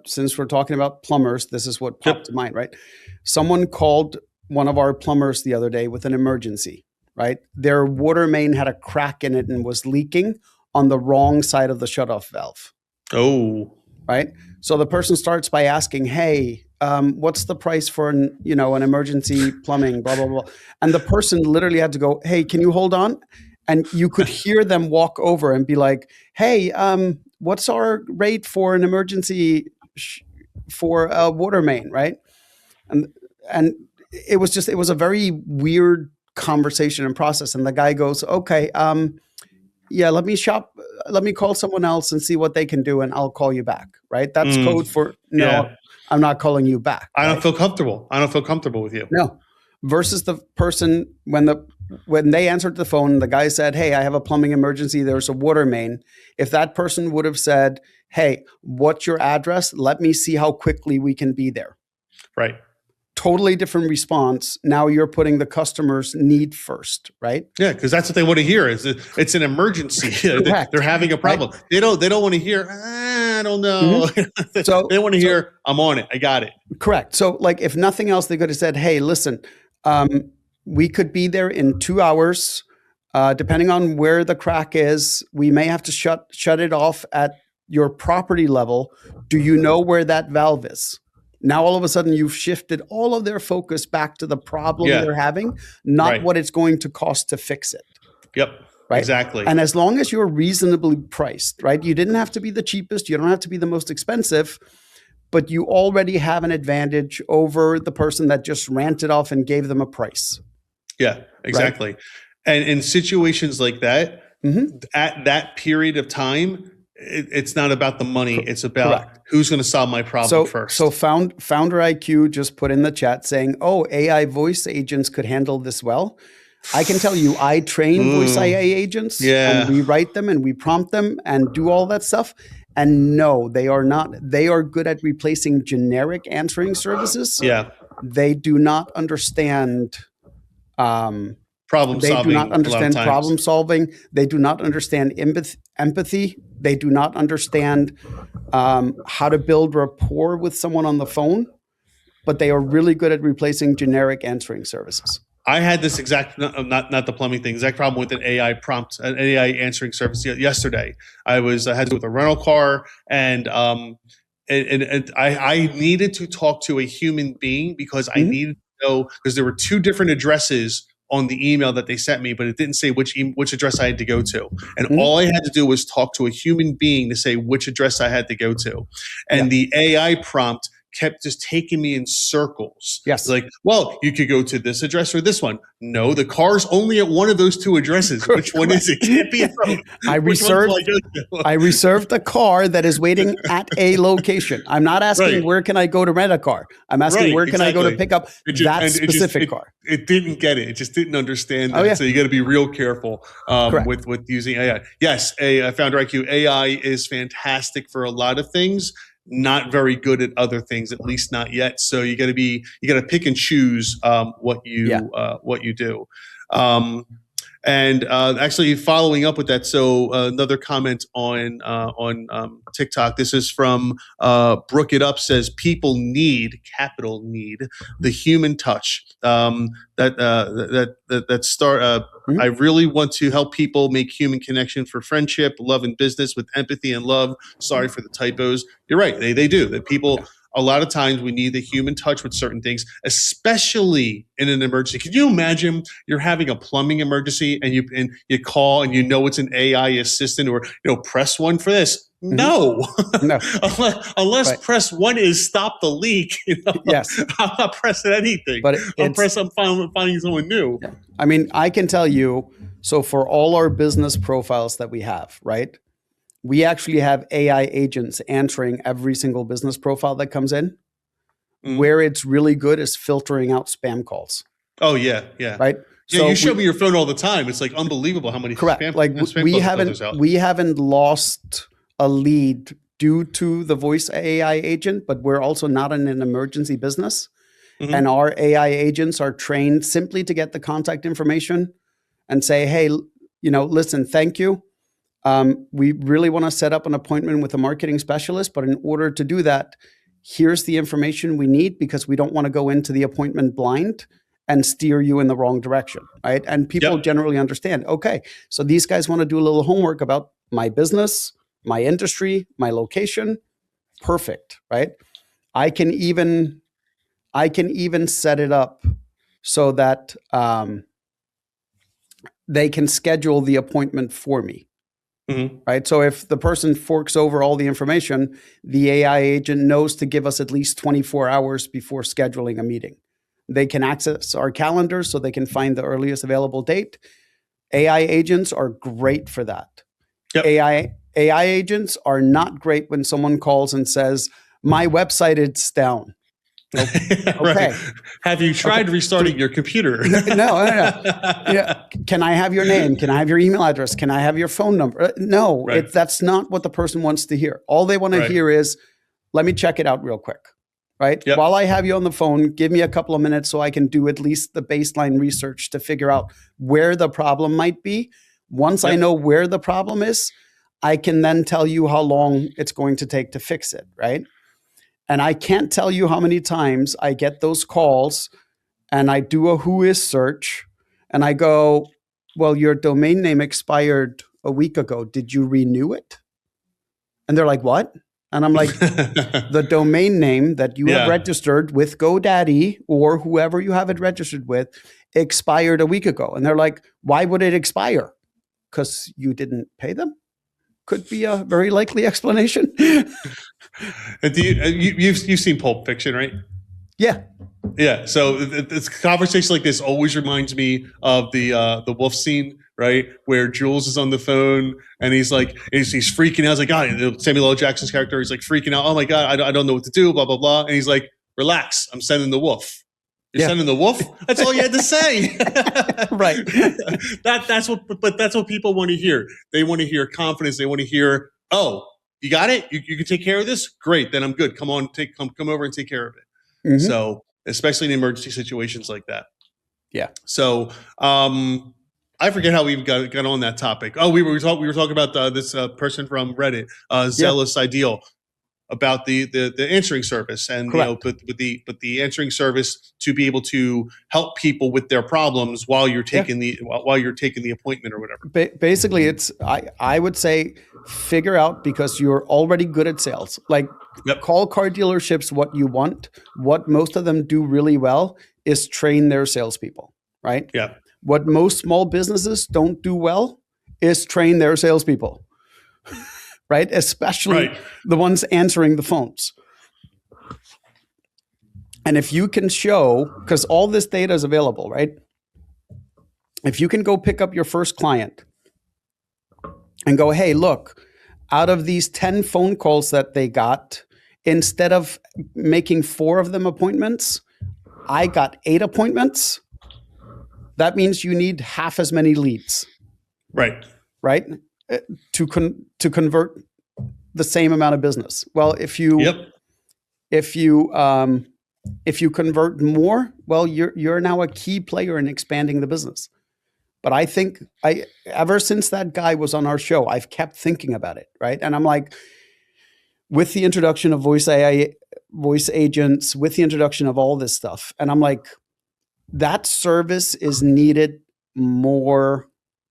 since we're talking about plumbers, this is what popped to mind, right? Someone called one of our plumbers the other day with an emergency, right? Their water main had a crack in it and was leaking on the wrong side of the shutoff valve. Oh. Right. So the person starts by asking, hey, what's the price for an emergency plumbing, blah, blah, blah. And the person literally had to go, hey, can you hold on? And you could hear them walk over and be like, hey, what's our rate for an emergency for a water main, right? And it was a very weird conversation and process. And the guy goes, okay, let me call someone else and see what they can do, and I'll call you back, right? That's code for I'm not calling you back. I don't feel comfortable. I don't feel comfortable with you. No. Versus the person, when they answered the phone, the guy said, hey, I have a plumbing emergency, there's a water main. If that person would have said, hey, what's your address? Let me see how quickly we can be there. Right. Totally different response. Now you're putting the customer's need first, right? Yeah, because that's what they want to hear. It's an emergency. They're having a problem. Right. They don't want to hear, I don't know. Mm-hmm. So they want to hear, I'm on it. I got it. Correct. So like if nothing else, they could have said, hey, listen, we could be there in 2 hours. Depending on where the crack is, we may have to shut it off at your property level. Do you know where that valve is? Now, all of a sudden, you've shifted all of their focus back to the problem they're having, not what it's going to cost to fix it. Yep, right? Exactly. And as long as you're reasonably priced, right? You didn't have to be the cheapest. You don't have to be the most expensive, but you already have an advantage over the person that just ranted off and gave them a price. Yeah, exactly. Right? And in situations like that, at that period of time, it's not about the money. It's about who's going to solve my problem first. So Founder IQ just put in the chat saying, oh, AI voice agents could handle this well. I can tell you, I train voice AI agents and we write them and we prompt them and do all that stuff. And no, they are not. They are good at replacing generic answering services. Yeah. They do not understand problem solving. They do not understand problem solving. They do not understand empathy. They do not understand how to build rapport with someone on the phone, but they are really good at replacing generic answering services. I had this exact, not the plumbing thing, exact problem with an AI prompt, an AI answering service yesterday. I had to do with a rental car, and I needed to talk to a human being because I needed to know, because there were two different addresses on the email that they sent me, but it didn't say which address I had to go to. And all I had to do was talk to a human being to say which address I had to go to. And the AI prompt kept just taking me in circles. Yes. Like, well, you could go to this address or this one. No, the car's only at one of those two addresses. Which one is it? Can't be both. I reserved the car that is waiting at a location. I'm not asking where can I go to rent a car. I'm asking where can I go to pick up that specific car. It didn't get it. It just didn't understand that. So you got to be real careful with using AI. Yes, Founder IQ, AI is fantastic for a lot of things. Not very good at other things, at least not yet. So you got to pick and choose what you do. And actually, following up with that, so another comment on TikTok. This is from Brook It Up. Says people need, capital need, the human touch. That start. I really want to help people make human connection for friendship, love, and business with empathy and love. Sorry for the typos. You're right. They do. That people. A lot of times we need the human touch with certain things, especially in an emergency. Could you imagine you're having a plumbing emergency and you call and you know it's an AI assistant, or press one for this? No, No. unless Right. press one is stop the leak. Yes. I'm not pressing anything. But I'm finding someone new. I mean, I can tell you, so for all our business profiles that we have, right? We actually have AI agents answering every single business profile that comes in. Where it's really good is filtering out spam calls, Oh yeah, yeah. right? Yeah, you show me your phone all the time. It's like unbelievable how many Correct. spam Like spam we calls it filters haven't out. we haven't lost a lead due to the voice AI agent, but we're also not in an emergency business. Mhm. And our AI agents are trained simply to get the contact information and say, hey, listen, thank you. We really want to set up an appointment with a marketing specialist, but in order to do that, here's the information we need because we don't want to go into the appointment blind and steer you in the wrong direction, right? And people Yep. generally understand, okay, so these guys want to do a little homework about my business, my industry, my location. Perfect, right? I can even set it up so that they can schedule the appointment for me. Mhm. Right. So if the person forks over all the information, the AI agent knows to give us at least 24 hours before scheduling a meeting. They can access our calendar so they can find the earliest available date. AI agents are great for that. Yep. AI agents are not great when someone calls and says, my website is down. Okay. Right. Have you tried restarting your computer? No. Can I have your name? Can I have your email address? Can I have your phone number? No, Right. that's not what the person wants to hear. All they want to Right. hear is, let me check it out real quick. Right? Yep. While I have you on the phone, give me a couple of minutes so I can do at least the baseline research to figure out where the problem might be. Once I Yep. know where the problem is, I can then tell you how long it's going to take to fix it, right? And I can't tell you how many times I get those calls and I do a who is search and I go, well, your domain name expired a week ago. Did you renew it? And they're like, what? And I'm like, the domain name that you have Yeah. registered with GoDaddy or whoever you have it registered with expired a week ago. And they're like, why would it expire? Because you didn't pay them? Could be a very likely explanation. And you've seen Pulp Fiction, right? Yeah. Yeah. So it's conversation like this always reminds me of the wolf scene, right, where Jules is on the phone and he's like he's freaking out. He's like, Samuel L. Jackson's character, he's like freaking out. Oh my god, I don't know what to do. Blah blah blah. And he's like, relax, I'm sending the wolf. You're sending the wolf? That's all you had to say. Right. That's what people want to hear. They want to hear confidence. They want to hear, oh, you got it? You can take care of this? Great, then I'm good. Come over and take care of it. Mhm. So, especially in emergency situations like that. Yeah. So, I forget how we got on that topic. Oh, we were talking about this person from Reddit, Zealous Ideal, about the answering service, and Correct. but the answering service to be able to help people with their problems while you're taking the appointment or whatever. Basically, it's I would say figure out, because you're already good at sales. Like, Yep. call car dealerships what you want. What most of them do really well is train their salespeople, right? Yeah. What most small businesses don't do well is train their salespeople, right? Especially Right. the ones answering the phones. And if you can show, because all this data is available, right? If you can go pick up your first client and go, hey, look, out of these 10 phone calls that they got, instead of making 4 of them appointments, I got 8 appointments. That means you need half as many leads, Right. right? To convert the same amount of business. Well, if you convert more, well, you're now a key player in expanding the business. But I think ever since that guy was on our show, I've kept thinking about it, right? And I'm like, with the introduction of voice AI, voice agents, with the introduction of all this stuff, and I'm like, that service is needed more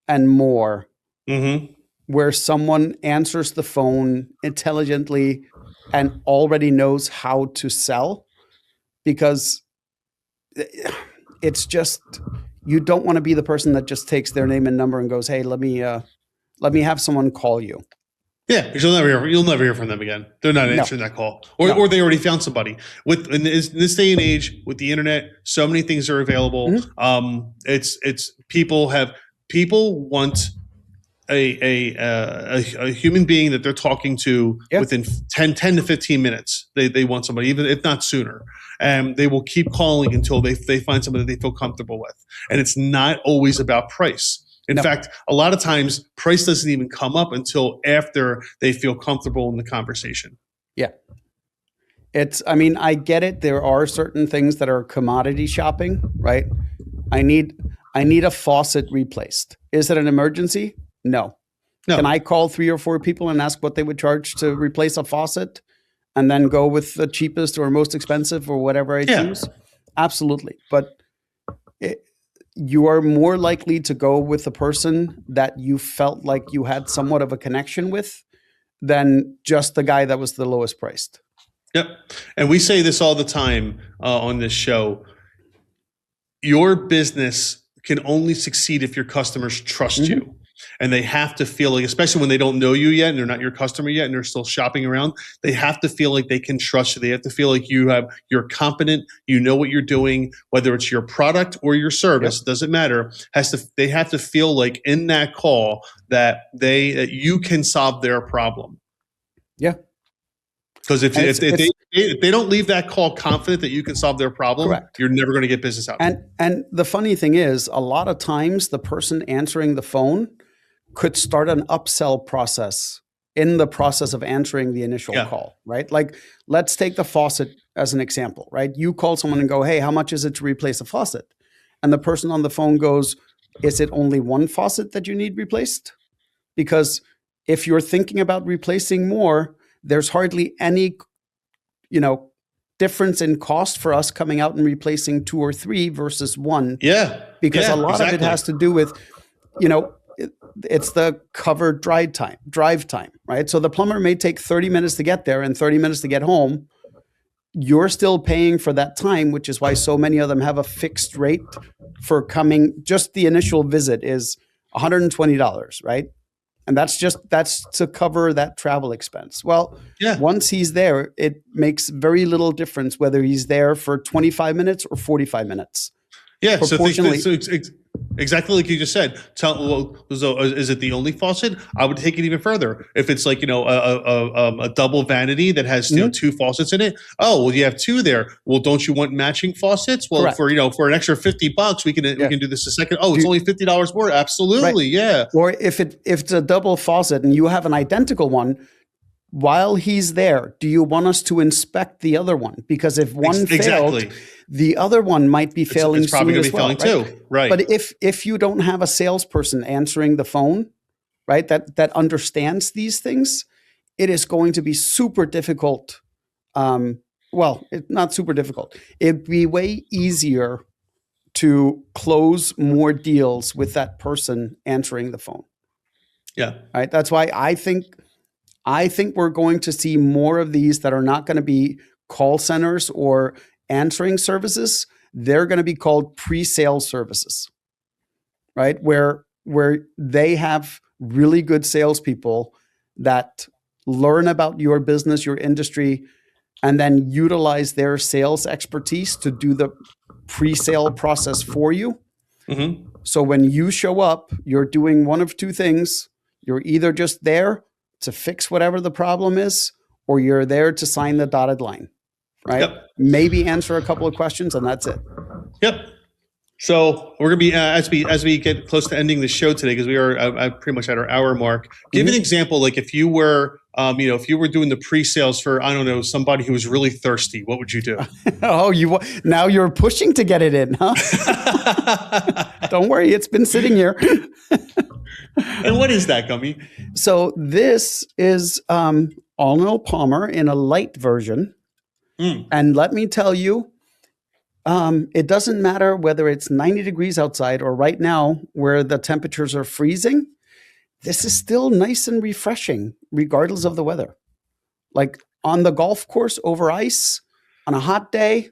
and more, where someone answers the phone intelligently and already knows how to sell, because it's just, you don't want to be the person that just takes their name and number and goes, hey, let me have someone call you. Yeah, because you'll never hear from them again. They're not answering that call, or they already found somebody. In this day and age, with the internet, so many things are available. It's people want a human being that they're talking to within 10 to 15 minutes. They want somebody, even if not sooner. And they will keep calling until they find somebody that they feel comfortable with. And it's not always about price. In fact, a lot of times price doesn't even come up until after they feel comfortable in the conversation. Yeah. I get it. There are certain things that are commodity shopping, right? I need a faucet replaced. Is it an emergency? No. Can I call 3 or 4 people and ask what they would charge to replace a faucet and then go with the cheapest or most expensive or whatever I choose? Absolutely. But you are more likely to go with the person that you felt like you had somewhat of a connection with than just the guy that was the lowest priced. Yep. And we say this all the time on this show. Your business can only succeed if your customers trust you. And they have to feel like, especially when they don't know you yet and they're not your customer yet and they're still shopping around, they have to feel like they can trust you. They have to feel like you're competent, you know what you're doing, whether it's your product or your service, doesn't matter. They have to feel like in that call that you can solve their problem. Yeah. Because if they don't leave that call confident that you can solve their problem, you're never going to get business out. And the funny thing is, a lot of times the person answering the phone could start an upsell process in the process of answering the initial call, right? Like, let's take the faucet as an example, right? You call someone and go, hey, how much is it to replace a faucet? And the person on the phone goes, is it only one faucet that you need replaced? Because if you're thinking about replacing more, there's hardly any, difference in cost for us coming out and replacing 2 or 3 versus 1. Yeah. Because a lot of it has to do with, it's the covered drive time, right? So the plumber may take 30 minutes to get there and 30 minutes to get home. You're still paying for that time, which is why so many of them have a fixed rate for coming. Just the initial visit is $120, right? And that's to cover that travel expense. Well, once he's there, it makes very little difference whether he's there for 25 minutes or 45 minutes. Yeah, so it's exactly like you just said. Is it the only faucet? I would take it even further. If it's like a double vanity that has 2 faucets in it. Oh, well, you have 2 there. Well, don't you want matching faucets? Well, for an extra $50, we can do this a second. Oh, it's only $50 more. Absolutely, yeah. Or if it's a double faucet and you have an identical one, while he's there, do you want us to inspect the other one? Because if one failed, the other one might be failing. It's probably going to be failing too, right? But if you don't have a salesperson answering the phone, right, that understands these things, it is going to be super difficult. It's not super difficult. It'd be way easier to close more deals with that person answering the phone. Yeah. Right. That's why I think we're going to see more of these that are not going to be call centers or answering services. They're going to be called pre-sale services, right? Where they have really good salespeople that learn about your business, your industry, and then utilize their sales expertise to do the pre-sale process for you. Mm-hmm. So when you show up, you're doing one of 2 things. You're either just there to fix whatever the problem is, or you're there to sign the dotted line, right? Yep. Maybe answer a couple of questions and that's it. Yep. So we're going to be, as we get close to ending the show today, because we are pretty much at our hour mark, give an example. Like if you were if you were doing the pre-sales for, I don't know, somebody who was really thirsty, what would you do? Oh, now you're pushing to get it in, huh? Don't worry, it's been sitting here. And what is that, Gummy? So this is Arnold Palmer in a light version. And let me tell you, it doesn't matter whether it's 90 degrees outside or right now where the temperatures are freezing. This is still nice and refreshing, regardless of the weather. Like on the golf course over ice on a hot day,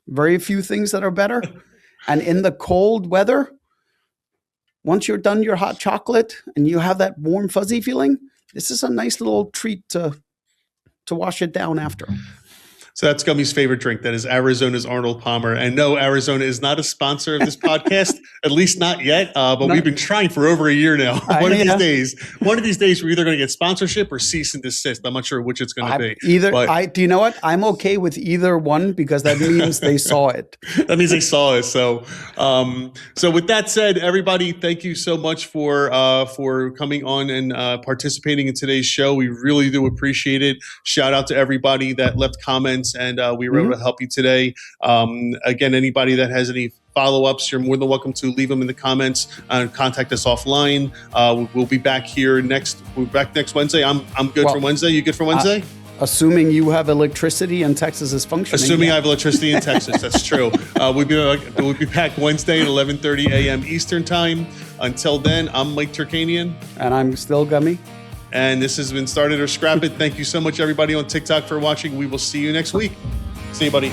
very few things that are better. And in the cold weather, once you're done your hot chocolate and you have that warm, fuzzy feeling, this is a nice little treat to wash it down after. So that's Gummy's favorite drink. That is Arizona's Arnold Palmer. And no, Arizona is not a sponsor of this podcast, at least not yet. But we've been trying for over a year now. One of these days, we're either going to get sponsorship or cease and desist. I'm not sure which it's going to be. Do you know what? I'm okay with either one because that means they saw it. That means they saw it. So with that said, everybody, thank you so much for coming on and participating in today's show. We really do appreciate it. Shout out to everybody that left comments. And we were able to help you today. Again, anybody that has any follow-ups, you're more than welcome to leave them in the comments and contact us offline. We'll be back here next Wednesday. I'm good for Wednesday. You good for Wednesday? Assuming you have electricity and Texas is functioning. Assuming I have electricity in Texas, that's true. We'll be back Wednesday at 11:30 a.m. Eastern Time. Until then, I'm Mike Turkanian. And I'm still Gummy. And this has been Start It or Scrap It. Thank you so much, everybody on TikTok, for watching. We will see you next week. See you, buddy.